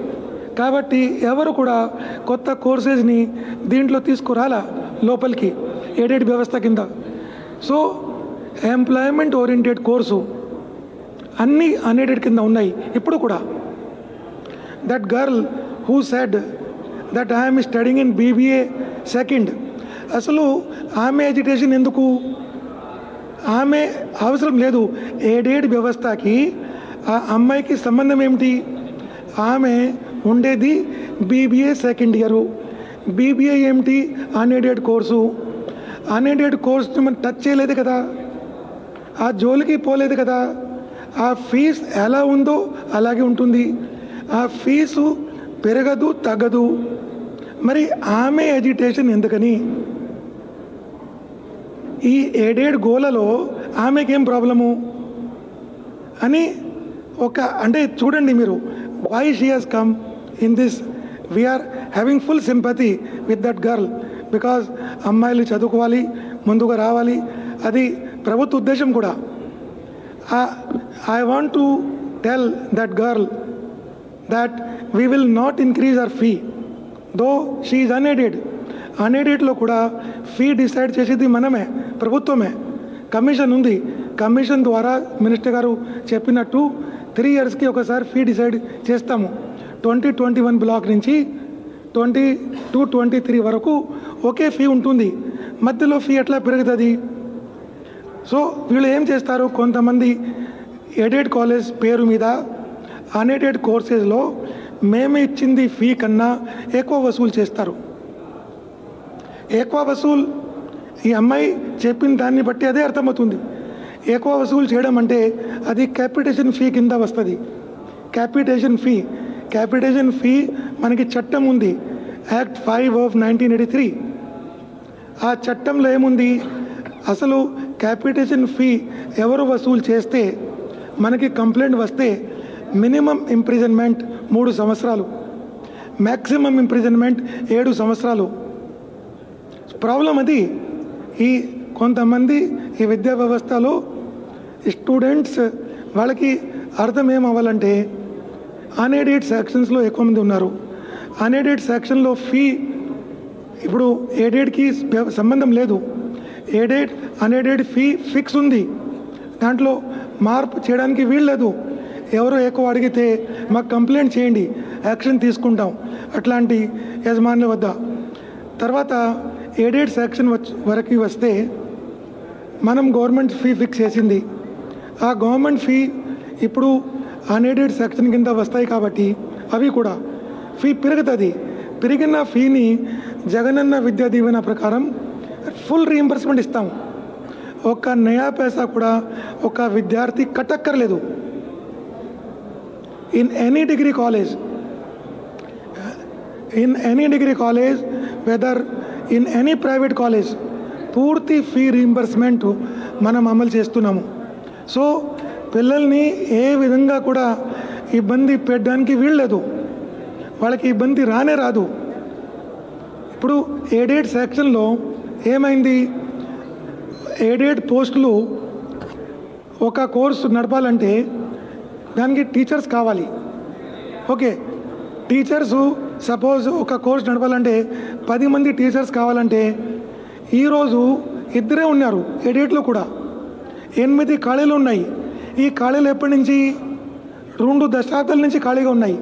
కాబట్టి ఎవరు కూడా కొత్త కోర్సెస్ని దీంట్లో తీసుకురాలా లోపలికి ఎయిడెడ్ వ్యవస్థ కింద. సో ఎంప్లాయ్మెంట్ ఓరియంటెడ్ కోర్సు అన్నీ అన్ఎయిడెడ్ కింద ఉన్నాయి ఇప్పుడు కూడా. That girl who said that I'm studying in BBA second, అసలు ఆమె ఎడ్యుకేషన్ ఎందుకు? ఆమె అవసరం లేదు. ఎయిడెడ్ వ్యవస్థకి ఆ అమ్మాయికి సంబంధం ఏమిటి? ఆమె ఉండేది BBA సెకండ్ ఇయరు. BBA ఏమిటి? Unaided course. అన్ఎయిడెడ్ కోర్సు మనం టచ్ చేయలేదు కదా, ఆ జోలికి పోలేదు కదా. ఆ ఫీజు ఎలా ఉందో అలాగే ఉంటుంది, ఆ ఫీజు పెరగదు తగ్గదు. మరి ఆమె ఎడ్యుకేషన్ ఎందుకని? ఈ ఎయిడెడ్ గోలలో ఆమెకేం ప్రాబ్లము అని ఒక అంటే చూడండి మీరు, why she has come in this. We're having full sympathy with that girl, because అమ్మాయిలు చదువుకోవాలి, ముందుగా రావాలి, అది ప్రభుత్వ ఉద్దేశం కూడా. I want to tell that girl that we will not increase her fee, though she is unaided. అన్ఎయిడెడ్లో కూడా fee decide చేసేది మనమే, ప్రభుత్వమే. కమిషన్ ఉంది, కమిషన్ ద్వారా మినిస్టర్ గారు చెప్పినట్టు 3 yearsకి ఒకసారి ఫీ డిసైడ్ చేస్తాము. 2021 బ్లాక్ నుంచి 22-23 వరకు ఒకే ఫీ ఉంటుంది, మధ్యలో ఫీ ఎట్లా పెరుగుతుంది? సో వీళ్ళు ఏం చేస్తారు, కొంతమంది ఎయిడెడ్ కాలేజ్ పేరు మీద అన్ఎయిడెడ్ కోర్సెస్లో మేము ఇచ్చింది ఫీ కన్నా ఎక్కువ వసూలు చేస్తారు. ఎక్కువ వసూలు ఈ అమ్మాయి చెప్పిన దాన్ని బట్టి అదే అర్థమవుతుంది. ఎక్కువ వసూలు చేయడం అంటే అది క్యాపిటేషన్ ఫీ కింద వస్తుంది. క్యాపిటేషన్ ఫీ మనకి చట్టం ఉంది, యాక్ట్ 5 ఆఫ్ 1983. ఆ చట్టంలో ఏముంది, అసలు క్యాపిటేషన్ ఫీ ఎవరు వసూలు చేస్తే మనకి కంప్లైంట్ వస్తే మినిమం ఇంప్రిజన్మెంట్ 3 సంవత్సరాలు, మ్యాక్సిమం ఇంప్రిజన్మెంట్ 7 సంవత్సరాలు. ప్రాబ్లం అది. ఈ కొంతమంది ఈ విద్యా వ్యవస్థలో స్టూడెంట్స్ వాళ్ళకి అర్థం ఏం అవ్వాలంటే అన్ఎయిడెడ్ సెక్షన్స్లో ఎక్కువ మంది ఉన్నారు. అన్ఎయిడెడ్ సెక్షన్లో ఫీ ఇప్పుడు ఎయిడెడ్కి సంబంధం లేదు. అన్ఎయిడెడ్ ఫీ ఫిక్స్ ఉంది, దాంట్లో మార్పు చేయడానికి వీల్లేదు. ఎవరో ఎక్కువ అడిగితే మాకు కంప్లైంట్ చేయండి, యాక్షన్ తీసుకుంటాం అట్లాంటి యజమానుల వద్ద. తర్వాత ఎయిడెడ్ సెక్షన్ వరకు వస్తే మనం గవర్నమెంట్ ఫీ ఫిక్స్ చేసింది. ఆ గవర్నమెంట్ ఫీ ఇప్పుడు అన్ఎయిడెడ్ సెక్షన్ కింద వస్తాయి కాబట్టి అవి కూడా ఫీ పెరుగుతుంది. పెరిగిన ఫీని జగనన్న విద్యా దీవెన ప్రకారం ఫుల్ రీయింబర్స్మెంట్ ఇస్తాం. ఒక నయా పైసా కూడా ఒక విద్యార్థి కట్టక్కర్లేదు. In any degree college whether in any private college పూర్తి ఫీ రీయింబర్స్మెంట్ మనం అమలు చేస్తున్నాము. సో పిల్లల్ని ఏ విధంగా కూడా ఇబ్బంది పెట్టడానికి వీల్లేదు, వాళ్ళకి ఇబ్బంది రాదు. ఇప్పుడు ఎయిడెడ్ సెక్షన్లో ఏమైంది, ఎయిడెడ్ పోస్టులు ఒక కోర్సు నడపాలంటే దానికి టీచర్స్ కావాలి. ఓకే, టీచర్సు సపోజ్ ఒక కోర్స్ నడపాలంటే 10 మంది టీచర్స్ కావాలంటే ఈరోజు 2 ఉన్నారు. ఎయిడెడ్లో కూడా 8 ఖాళీలు ఉన్నాయి. ఈ ఖాళీలు ఎప్పటి నుంచి 2 దశాబ్దాల నుంచి ఖాళీగా ఉన్నాయి.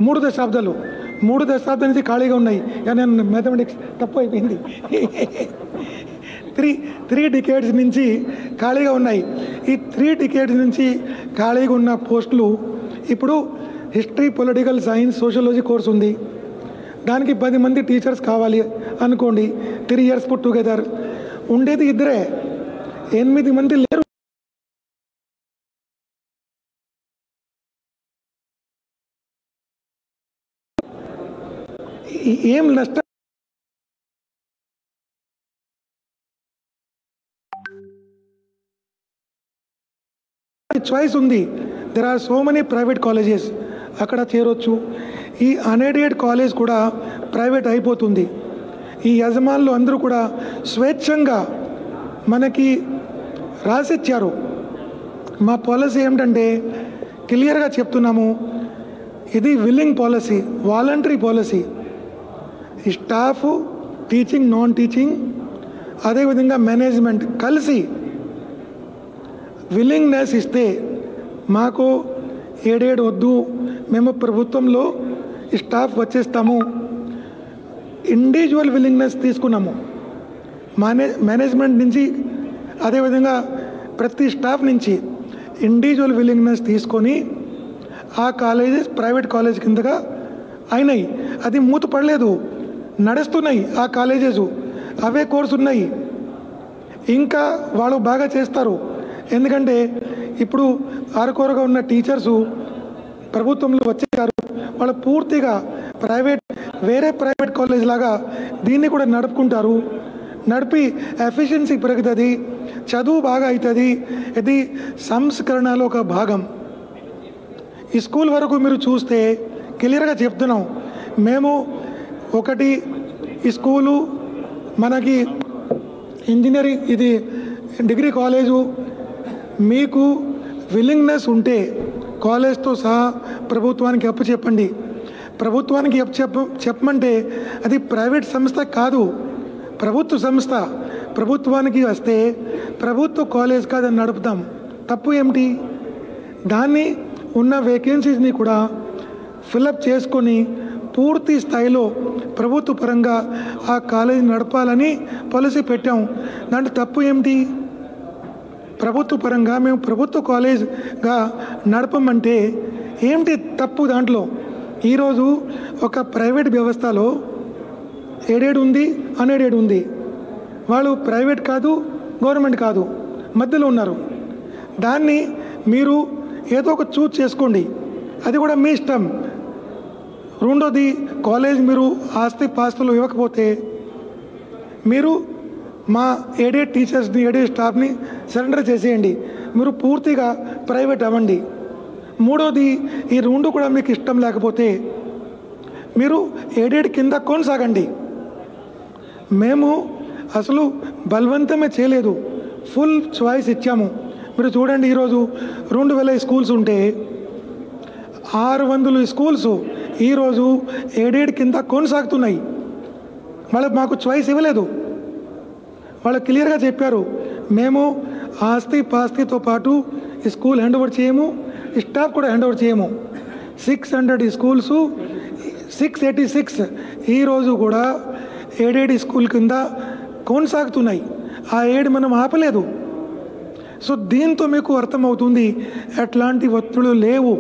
3 దశాబ్దాల నుంచి ఖాళీగా ఉన్నాయి. నేను మ్యాథమెటిక్స్ తప్పు అయిపోయింది. 3 డికేడ్స్ నుంచి ఖాళీగా ఉన్నాయి. ఈ 3 డికేడ్స్ నుంచి ఖాళీగా ఉన్న పోస్టులు ఇప్పుడు history, political science, sociology course ఉంది. దానికి 10 మంది టీచర్స్ కావాలి అనుకోండి. 3 ఇయర్స్ పుట్ టుగెదర్ ఉండేది 2, 8 మంది లేరు. ఏం నష్టం? చాయిస్ ఉంది. There are so many private colleges, అక్కడ చేరొచ్చు. ఈ అన్ఎయిడెడ్ కాలేజ్ కూడా ప్రైవేట్ అయిపోతుంది. ఈ యజమానులు అందరూ కూడా స్వేచ్ఛంగా మనకి రాసిచ్చారు. మా పాలసీ ఏమిటంటే క్లియర్గా చెప్తున్నాము, ఇది willing policy, voluntary policy. Staff, teaching, non teaching, అదేవిధంగా మేనేజ్మెంట్ కలిసి విల్లింగ్నెస్ ఇస్తే మాకు ఎయిడెడ్ వద్దు, మేము ప్రభుత్వంలో స్టాఫ్ వచ్చేస్తాము, ఇండివిజువల్ విల్లింగ్నెస్ తీసుకున్నాము. మేనేజ్మెంట్ నుంచి అదేవిధంగా ప్రతి స్టాఫ్ నుంచి ఇండివిజువల్ విల్లింగ్నెస్ తీసుకొని ఆ కాలేజెస్ ప్రైవేట్ కాలేజ్ కిందగా అయినాయి. అది మూతపడలేదు, నడుస్తున్నాయి ఆ కాలేజెస్, అవే కోర్సు ఉన్నాయి. ఇంకా వాళ్ళు బాగా చేస్తారు. ఎందుకంటే ఇప్పుడు ఆరుకోరగా ఉన్న టీచర్సు ప్రభుత్వంలో వచ్చేసారు. వాళ్ళు పూర్తిగా వేరే ప్రైవేట్ కాలేజ్ లాగా దీన్ని కూడా నడుపుకుంటారు. నడిపి ఎఫిషియన్సీ పెరుగుతుంది, చదువు బాగా అవుతుంది. ఇది సంస్కరణలో ఒక భాగం. ఈ స్కూల్ వరకు మీరు చూస్తే క్లియర్గా చెప్తున్నాం మేము. ఒకటి, ఈ స్కూలు మనకి ఇంజనీరింగ్, ఇది డిగ్రీ కాలేజు. మీకు విల్లింగ్నెస్ ఉంటే కాలేజ్తో సహా ప్రభుత్వానికి అప్పు చెప్పండి. ప్రభుత్వానికి అప్పు చెప్పమంటే అది ప్రైవేట్ సంస్థ కాదు, ప్రభుత్వ సంస్థ. ప్రభుత్వానికి వస్తే ప్రభుత్వ కాలేజ్ కాదు నడుపుతాం. తప్పు ఏమిటి? దాన్ని ఉన్న వేకెన్సీస్ని కూడా ఫిలప్ చేసుకొని పూర్తి స్థాయిలో ప్రభుత్వ పరంగా ఆ కాలేజీ నడపాలని పాలసీ పెట్టాం. దాంట్లో తప్పు ఏమిటి? ప్రభుత్వ పరంగా మేము ప్రభుత్వ కాలేజ్గా నడపమంటే ఏమిటి తప్పు దాంట్లో? ఈరోజు ఒక ప్రైవేట్ వ్యవస్థలో ఎయిడెడ్ ఉంది, అన్ఎయిడెడ్ ఉంది. వాళ్ళు ప్రైవేట్ కాదు, గవర్నమెంట్ కాదు, మధ్యలో ఉన్నారు. దాన్ని మీరు ఏదో ఒక చూస్ చేసుకోండి, అది కూడా మీ ఇష్టం. రెండోది, కాలేజ్ మీరు ఆస్తి పాస్తులు ఇవ్వకపోతే మీరు మా ఎయిడెడ్ టీచర్స్ని, ఎయిడెడ్ స్టాఫ్ని సరెండర్ చేసేయండి, మీరు పూర్తిగా ప్రైవేట్ అవ్వండి. మూడోది, ఈ రెండు కూడా మీకు ఇష్టం లేకపోతే మీరు ఎయిడెడ్ కింద కొనసాగండి. మేము అసలు బలవంతమే చేయలేదు, ఫుల్ చాయిస్ ఇచ్చాము. మీరు చూడండి, ఈరోజు 2000 స్కూల్స్ ఉంటే 600 స్కూల్స్ ఈరోజు ఎయిడెడ్ కింద కొనసాగుతున్నాయి. వాళ్ళకి మాకు చాయిస్ ఇవ్వలేదు. వాళ్ళు క్లియర్గా చెప్పారు, మేము ఆస్తి పాస్తితో పాటు ఈ స్కూల్ హ్యాండ్ ఓవర్ చేయము, స్టాఫ్ కూడా హ్యాండ్ ఓవర్ చేయము. 600 స్కూల్స్ 686 ఈరోజు కూడా ఎయిడెడ్ స్కూల్ కింద కొనసాగుతున్నాయి. ఆ ఎయిడ్ మనం ఆపలేదు. సో దీంతో మీకు అర్థమవుతుంది ఎట్లాంటి ఒత్తిళ్ళు లేవు,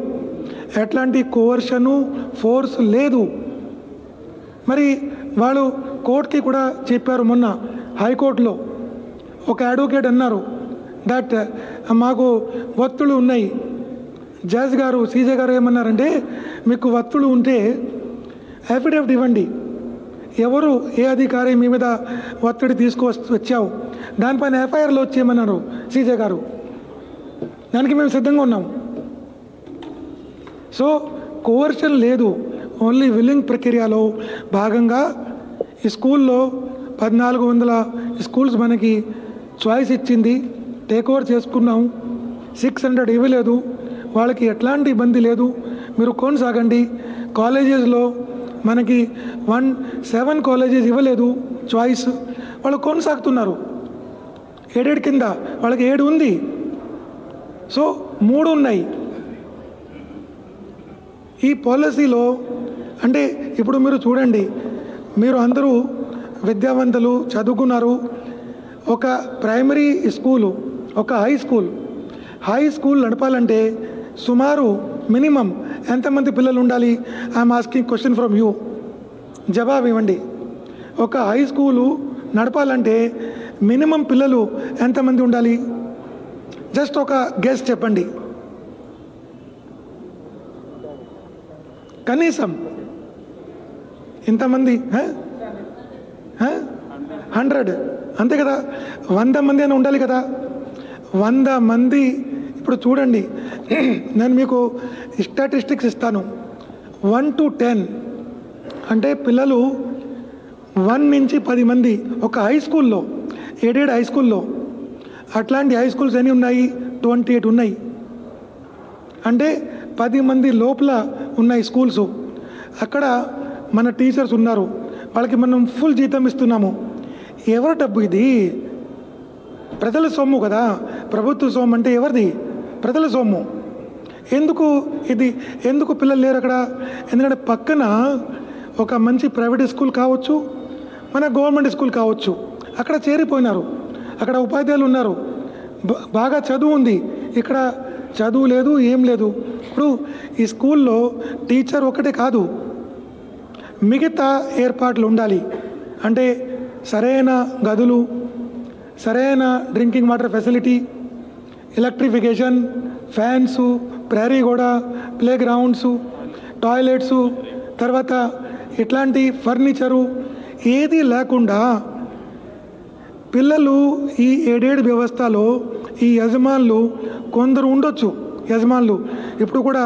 ఎట్లాంటి కోవర్షను ఫోర్స్ లేదు. మరి వాళ్ళు కోర్టుకి కూడా చెప్పారు. మొన్న హైకోర్టులో ఒక అడ్వకేట్ అన్నారు దట్ మాకు ఒత్తిళ్ళు ఉన్నాయి. జడ్జ్ గారు, సీజే గారు ఏమన్నారంటే, మీకు ఒత్తిళ్ళు ఉంటే అఫిడవిట్ ఇవ్వండి, ఎవరు ఏ అధికారి మీ మీద ఒత్తిడి తీసుకువచ్చావు దానిపైన ఎఫ్ఐఆర్లో వచ్చేయమన్నారు సీజే గారు. దానికి మేము సిద్ధంగా ఉన్నాం. సో కోవర్షన్ లేదు, ఓన్లీ విల్లింగ్ ప్రక్రియలో భాగంగా ఈ స్కూల్లో 1400 స్కూల్స్ మనకి చాయిస్ ఇచ్చింది, టేక్ ఓవర్ చేసుకున్నాం. 600 ఇవ్వలేదు, వాళ్ళకి ఎట్లాంటి ఇబ్బంది లేదు, మీరు కొనసాగండి. కాలేజెస్లో మనకి 7 కాలేజెస్ ఇవ్వలేదు చాయిస్, వాళ్ళు కొనసాగుతున్నారు. ఎయిడెడ్ కింద వాళ్ళకి 7 ఉంది, సో 3 ఉన్నాయి. ఈ పాలసీలో అంటే ఇప్పుడు మీరు చూడండి, మీరు అందరూ విద్యావంతులు, చదువుకున్నారు. ఒక ప్రైమరీ స్కూలు, ఒక హై స్కూల్ నడపాలంటే సుమారు మినిమం ఎంతమంది పిల్లలు ఉండాలి? I'm asking question from you, జవాబు ఇవ్వండి. ఒక హై స్కూలు నడపాలంటే మినిమం పిల్లలు ఎంతమంది ఉండాలి? జస్ట్ ఒక గెస్ చెప్పండి. కనీసం ఇంతమంది 100, అంతే కదా, 100 మంది అని ఉండాలి కదా. 100 మంది. ఇప్పుడు చూడండి, నేను మీకు స్టాటిస్టిక్స్ ఇస్తాను. 1 to 10 అంటే పిల్లలు 1 నుంచి 10 మంది ఒక హై స్కూల్లో, ఎయిడెడ్ హై స్కూల్లో. అట్లాంటి హై స్కూల్స్ ఎన్ని ఉన్నాయి? 28 ఉన్నాయి. అంటే 10 మంది లోపల ఉన్నాయి స్కూల్స్. అక్కడ మన టీచర్స్ ఉన్నారు, వాళ్ళకి మనం ఫుల్ జీతం ఇస్తున్నాము. ఎవరి డబ్బు ఇది? ప్రజల సొమ్ము కదా. ప్రభుత్వ సొమ్ము అంటే ఎవరిది? ప్రజల సొమ్ము. ఎందుకు పిల్లలు లేరు అక్కడ? ఎందుకంటే పక్కన ఒక మంచి ప్రైవేట్ స్కూల్ కావచ్చు, మన గవర్నమెంట్ స్కూల్ కావచ్చు, అక్కడ చేరిపోయినారు. అక్కడ ఉపాధ్యాయులు ఉన్నారు, బాగా చదువు ఉంది. ఇక్కడ చదువు లేదు, ఏం లేదు. ఇప్పుడు ఈ స్కూల్లో టీచర్ ఒకటే కాదు, మిగతా ఏర్పాట్లు ఉండాలి. అంటే సరైన గదులు, సరైన drinking water facility, electrification, fans, prairie గోడ, ప్లే గ్రౌండ్సు, టాయిలెట్సు, తర్వాత ఇట్లాంటి ఫర్నిచరు ఏది లేకుండా పిల్లలు ఈ ఎయిడెడ్ వ్యవస్థలో ఈ యజమానులు కొందరు ఉండొచ్చు. యజమానులు ఇప్పుడు కూడా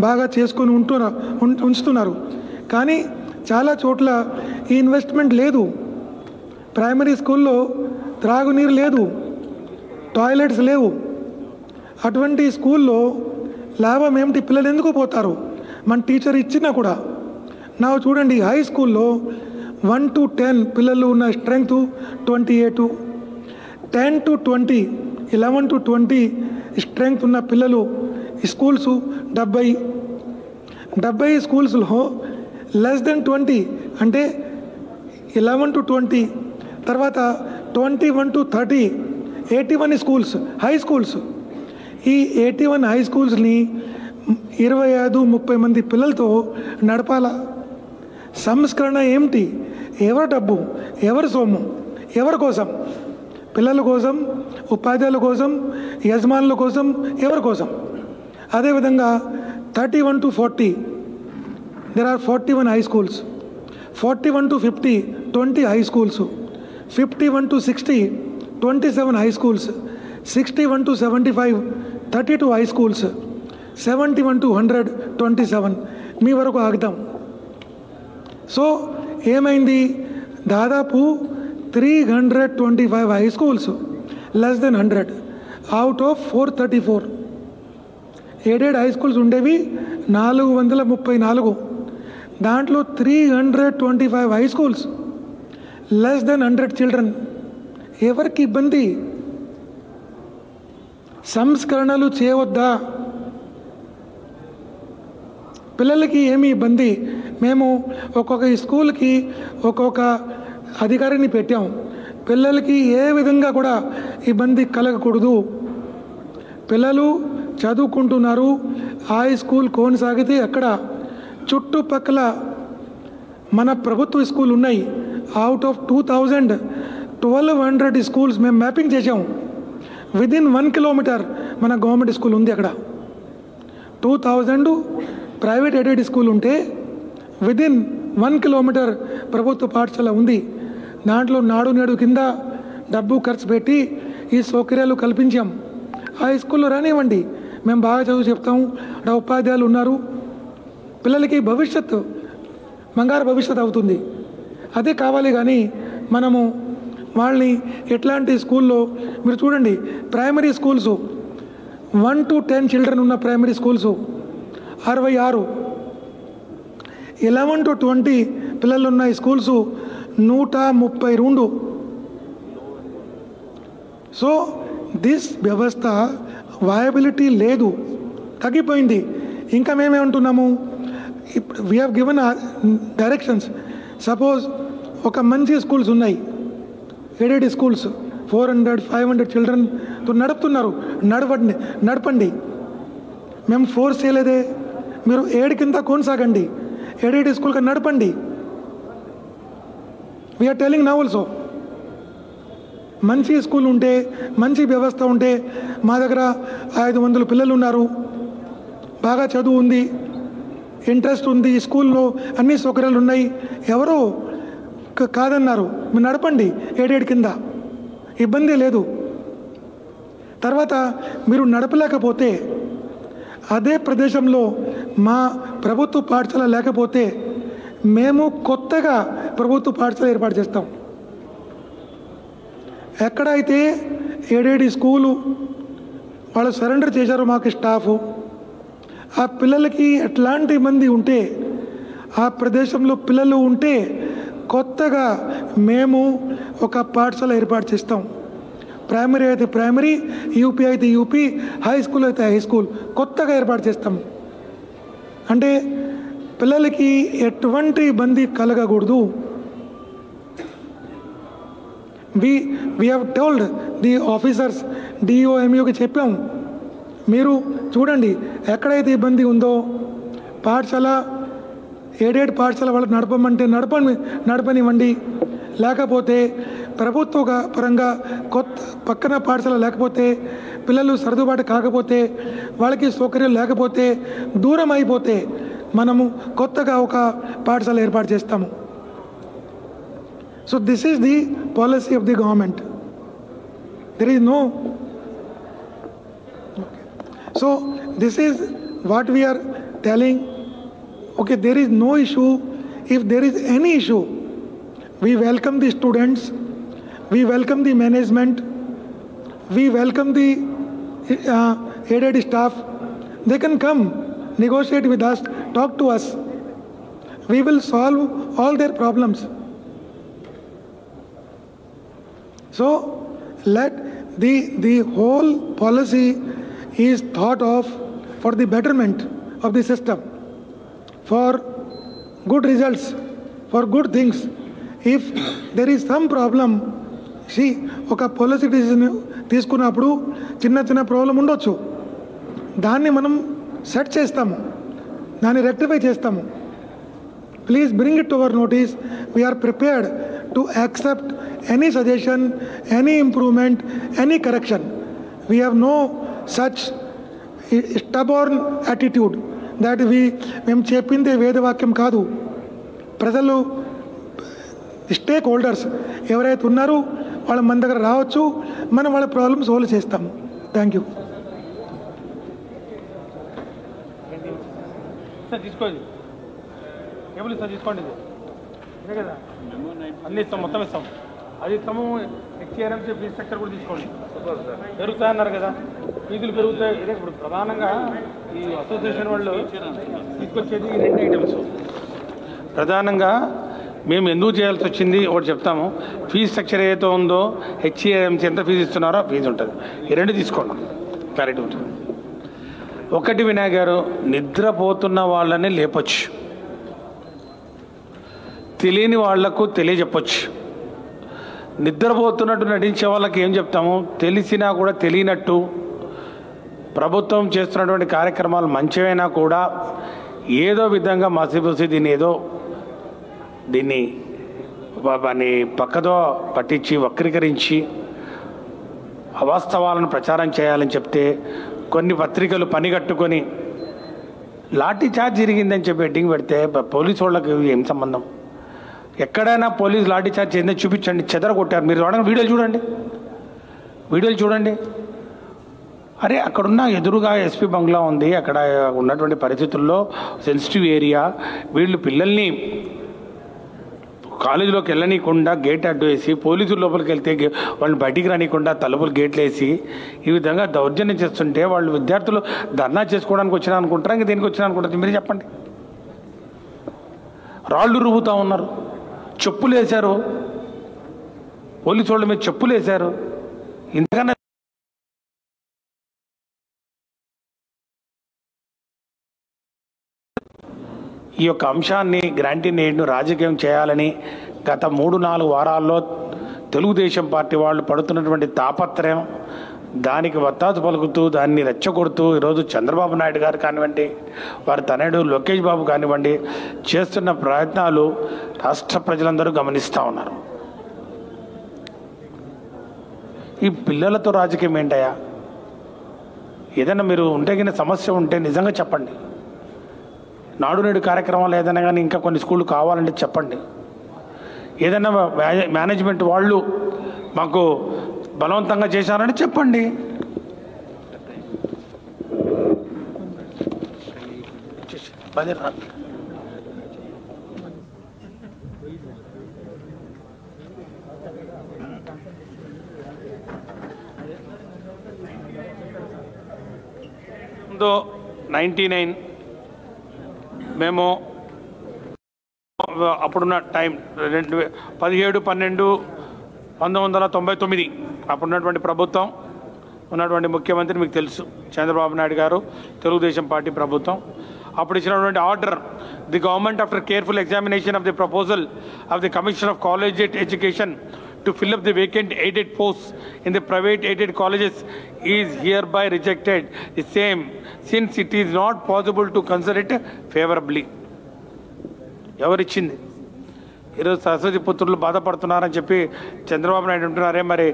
బాగా చేసుకొని ఉంచుతున్నారు. కానీ చాలా చోట్ల ఈ ఇన్వెస్ట్మెంట్ లేదు. ప్రైమరీ స్కూల్లో త్రాగునీరు లేదు, టాయిలెట్స్ లేవు. అటువంటి స్కూల్లో లాభం ఏమిటి? పిల్లలు ఎందుకు పోతారు? మన టీచర్ ఇచ్చినా కూడా. నా చూడండి, హై స్కూల్లో 1 to 10 పిల్లలు ఉన్న స్ట్రెంగ్త్ 28, 10 to 20, 11 to 20 స్ట్రెంగ్త్ ఉన్న పిల్లలు స్కూల్స్ 70 స్కూల్స్లో లెస్ దెన్ 20 అంటే 11 to 20, తర్వాత 21 to 30 81 స్కూల్స్, హై స్కూల్స్. ఈ 81 హై స్కూల్స్ని 25-30 మంది పిల్లలతో నడపాలా? సంస్కరణ ఏమిటి? ఎవరి డబ్బు, ఎవరి సొమ్ము, ఎవరి కోసం? పిల్లల కోసం, ఉపాధ్యాయుల కోసం, యజమానుల కోసం, ఎవరి కోసం. అదేవిధంగా 31 to 40 there are 41 high schools, 41 to 50 20 high schools, 51 to 60 27 high schools, 61 to 75 32 high schools, 71 to 100 27. మీ వరకు ఆగుతాం. సో ఏమైంది, దాదాపు 325 high schools, less than 100 out of 434. Aided high schools ఉండేవి 434, దాంట్లో 325 high schools, less than 100 children. ఎవరికి ఇబ్బంది? సంస్కరణలు చేయవద్దా? పిల్లలకి ఏమి ఇబ్బంది? మేము ఒక్కొక్క స్కూల్కి ఒక్కొక్క అధికారిని పెట్టాం. పిల్లలకి ఏ విధంగా కూడా ఇబ్బంది కలగకూడదు. పిల్లలు చదువుకుంటున్నారు, హై స్కూల్ కొనసాగితే అక్కడ చుట్టుపక్కల మన ప్రభుత్వ స్కూల్ ఉన్నాయి. అవుట్ ఆఫ్ 1200 స్కూల్స్ మేము మ్యాపింగ్ చేసాం. విదిన్ 1 కిలోమీటర్ మన గవర్నమెంట్ స్కూల్ ఉంది. అక్కడ 2000 ప్రైవేట్ ఎయిడెడ్ స్కూల్ ఉంటే విదిన్ 1 కిలోమీటర్ ప్రభుత్వ పాఠశాల ఉంది. దాంట్లో నాడు నేడు కింద డబ్బు ఖర్చు పెట్టి ఈ సౌకర్యాలు కల్పించాం. ఆ స్కూల్లో రానివ్వండి, మేము బాగా చదువు చెప్తాము, అక్కడ ఉపాధ్యాయులు ఉన్నారు. పిల్లలకి భవిష్యత్తు, బంగారు భవిష్యత్తు అవుతుంది. అదే కావాలి. కానీ మనము వాళ్ళని ఎట్లాంటి స్కూల్లో మీరు చూడండి, ప్రైమరీ స్కూల్స్ 1 to 10 చిల్డ్రన్ ఉన్న ప్రైమరీ స్కూల్స్ 66, 11 to 20 పిల్లలు ఉన్న స్కూల్స్ 132. సో దిస్ వ్యవస్థ వయబిలిటీ లేదు, తగ్గిపోయింది. ఇంకా మేమేమంటున్నాము, ఇప్పుడు we have given directions. Suppose ఒక మంచి స్కూల్స్ ఉన్నాయి, ఎయిడెడ్ స్కూల్స్ 400-500 చిల్డ్రన్తో నడుపుతున్నారు, నడపండి. మేము ఫోర్స్ చేయలేదే, మీరు ఎయిడ్ కింద కొనసాగండి, ఎయిడెడ్ స్కూల్కి నడపండి. We are telling now also. మంచి స్కూల్ ఉంటే, మంచి వ్యవస్థ ఉంటే, మా దగ్గర 500 పిల్లలు ఉన్నారు, బాగా చదువు ఉంది, ఇంట్రెస్ట్ ఉంది, స్కూల్లో అన్ని సౌకర్యాలు ఉన్నాయి, ఎవరో కాదన్నారు, మీరు నడపండి ఎయిడెడ్ కింద, ఇబ్బంది లేదు. తర్వాత మీరు నడపలేకపోతే, అదే ప్రదేశంలో మా ప్రభుత్వ పాఠశాల లేకపోతే మేము కొత్తగా ప్రభుత్వ పాఠశాల ఏర్పాటు చేస్తాం. ఎక్కడైతే ఎయిడెడ్ స్కూలు వాళ్ళు సరెండర్ చేశారో మాకు స్టాఫ్, ఆ పిల్లలకి ఎట్లాంటి మంది ఉంటే, ఆ ప్రదేశంలో పిల్లలు ఉంటే కొత్తగా మేము ఒక పాఠశాల ఏర్పాటు చేస్తాం. ప్రైమరీ అయితే ప్రైమరీ, యూపీ అయితే యూపీ, హై స్కూల్ అయితే హై స్కూల్ కొత్తగా ఏర్పాటు చేస్తాం. అంటే పిల్లలకి ఎటువంటి ఇబ్బంది కలగకూడదు. We have told the officers, DO, ఎంఈఓకి చెప్పాం, మీరు చూడండి ఎక్కడైతే ఇబ్బంది ఉందో పాఠశాల, ఎయిడెడ్ పాఠశాల వాళ్ళకి నడపమంటే నడపనివ్వండి. లేకపోతే ప్రభుత్వ పరంగా కొత్త పక్కన పాఠశాల లేకపోతే, పిల్లలు సర్దుబాటు కాకపోతే, వాళ్ళకి సౌకర్యం లేకపోతే, దూరం అయిపోతే మనము కొత్తగా ఒక పాఠశాల ఏర్పాటు చేస్తాము. So this is the policy of the government. There is no. So this is what we are telling. Okay, there is no issue. If there is any issue, we welcome the students, we welcome the management, we welcome the aided staff. They can come, negotiate with us, talk to us. We will solve all their problems. So let the whole policy is thought of for the betterment of the system, for good results, for good things. If there is some problem, see, ఒక policy decision తీసుకున్నప్పుడు చిన్న problem ఉండొచ్చు, దాన్ని మనం set చేస్తాము, దాన్ని rectify చేస్తాము. Please bring it to our notice. We are prepared to accept any suggestion, any improvement, any correction. We have no such stubborn attitude that మేము చెప్పిందే వేదవాక్యం కాదు. ప్రజలు స్టేక్ హోల్డర్స్ ఎవరైతే ఉన్నారో వాళ్ళ మన దగ్గర రావచ్చు, మనం వాళ్ళ ప్రాబ్లమ్ సాల్వ్ చేస్తాము. Thank you. సార్ తీసుకోండి, కేబుల్ సార్ తీసుకోండి, ఇదే కదా అన్నీ ఇస్తాం, మొత్తం ఇస్తాం. అది ఇస్తాము. ఎక్స్ఆర్ఎంసీ ఫీజ్ స్ట్రక్చర్ కూడా తీసుకోండి. పెరుగుతాయి అన్నారు కదా, ఫీజులు పెరుగుతాయి. ఇదే ఇప్పుడు ప్రధానంగా ఈ అసోసియేషన్ వాళ్ళు తీసుకొచ్చేది ఈ 2 ఐటమ్స్. ప్రధానంగా మేము ఎందుకు చేయాల్సి వచ్చింది ఒకటి చెప్తాము. ఫీజు స్ట్రక్చర్ ఏదైతే ఉందో హెచ్ఈఆర్ఎంసీ ఎంత ఫీజు ఇస్తున్నారో ఫీజు ఉంటుంది. ఈ 2 తీసుకోండి, క్లారిటీ ఉంటుంది. ఒకటి వినాయక్ గారు, నిద్రపోతున్న వాళ్ళని లేపొచ్చు, తెలియని వాళ్లకు తెలియజెప్పొచ్చు. నిద్రపోతున్నట్టు నటించే వాళ్ళకి ఏం చెప్తాము, తెలిసినా కూడా తెలియనట్టు ప్రభుత్వం చేస్తున్నటువంటి కార్యక్రమాలు మంచివైనా కూడా ఏదో విధంగా మసిపూసి దీన్ని పక్కదో పట్టించి వక్రీకరించి అవాస్తవాలను ప్రచారం చేయాలని చెప్తే కొన్ని పత్రికలు పనిగట్టుకొని లాఠీ చార్జ్ జరిగిందని చెప్పి హెడ్డింగ్ పెడితే పోలీసు వాళ్ళకి ఏం సంబంధం? ఎక్కడైనా పోలీసు లాఠీ చార్జ్ చేసిందని చూపించండి. చెదరగొట్టారు. మీరు చూడండి, వీడియోలు చూడండి. అరే అక్కడున్న ఎదురుగా ఎస్పీ బంగ్లా ఉంది, అక్కడ ఉన్నటువంటి పరిస్థితుల్లో సెన్సిటివ్ ఏరియా, వీళ్ళు పిల్లల్ని కాలేజీలోకి వెళ్ళనీయకుండా గేట్ అడ్డు వేసి, పోలీసులు లోపలికి వెళ్తే వాళ్ళని బయటికి రానియకుండా తలుపులు గేట్లు వేసి ఈ విధంగా దౌర్జన్యం చేస్తుంటే వాళ్ళు విద్యార్థులు ధర్నా చేసుకోవడానికి వచ్చినా అనుకుంటారా, ఇంక దేనికి వచ్చినా అనుకుంటారు? మీరు చెప్పండి. రాళ్ళు రువ్వుతూ ఉన్నారు, చెప్పులు వేశారు, పోలీసు వాళ్ళ మీద చెప్పులు వేశారు. ఇంతకన్నా ఈ యొక్క అంశాన్ని గ్రాంటీని రాజకీయం చేయాలని గత 3-4 వారాల్లో తెలుగుదేశం పార్టీ వాళ్ళు పడుతున్నటువంటి తాపత్రయం, దానికి వత్తాసు పలుకుతూ దాన్ని రెచ్చగొడుతూ ఈరోజు చంద్రబాబు నాయుడు గారు కానివ్వండి, వారి తనయుడు లోకేష్ బాబు కానివ్వండి చేస్తున్న ప్రయత్నాలు రాష్ట్ర ప్రజలందరూ గమనిస్తూ ఉన్నారు. ఈ పిల్లలతో రాజకీయం ఏంటయ్యా? ఏదైనా మీరు ఉంటే కింద సమస్య ఉంటే నిజంగా చెప్పండి. నాడు నేడు కార్యక్రమాలు ఏదైనా కానీ ఇంకా కొన్ని స్కూళ్ళు కావాలంటే చెప్పండి. ఏదైనా మేనేజ్మెంట్ వాళ్ళు మాకు బలవంతంగా చేశారని చెప్పండి. ముందు 99 మేము అప్పుడున్న టైం 17/12/1999 అప్పుడున్నటువంటి ప్రభుత్వం, ఉన్నటువంటి ముఖ్యమంత్రి మీకు తెలుసు చంద్రబాబు నాయుడు గారు, తెలుగుదేశం పార్టీ ప్రభుత్వం. అప్పుడు ఇచ్చినటువంటి order, the government after careful examination of the proposal of the commission of collegiate education to fill up the vacant aided posts in the private aided colleges is hereby rejected the same, since it is not possible to consider it favorably. ఎవరిచ్చింది? ఈరోజు సరస్వతి పుత్రులు బాధపడుతున్నారని చెప్పి చంద్రబాబు నాయుడు అంటున్నారే, మరి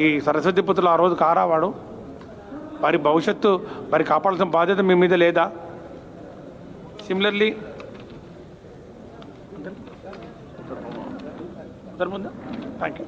ఈ సరస్వతి పుత్రులు ఆ రోజు కారావాడు? వారి భవిష్యత్తు మరి కాపాడాల్సిన బాధ్యత మీ మీద లేదా? Similarly thank you.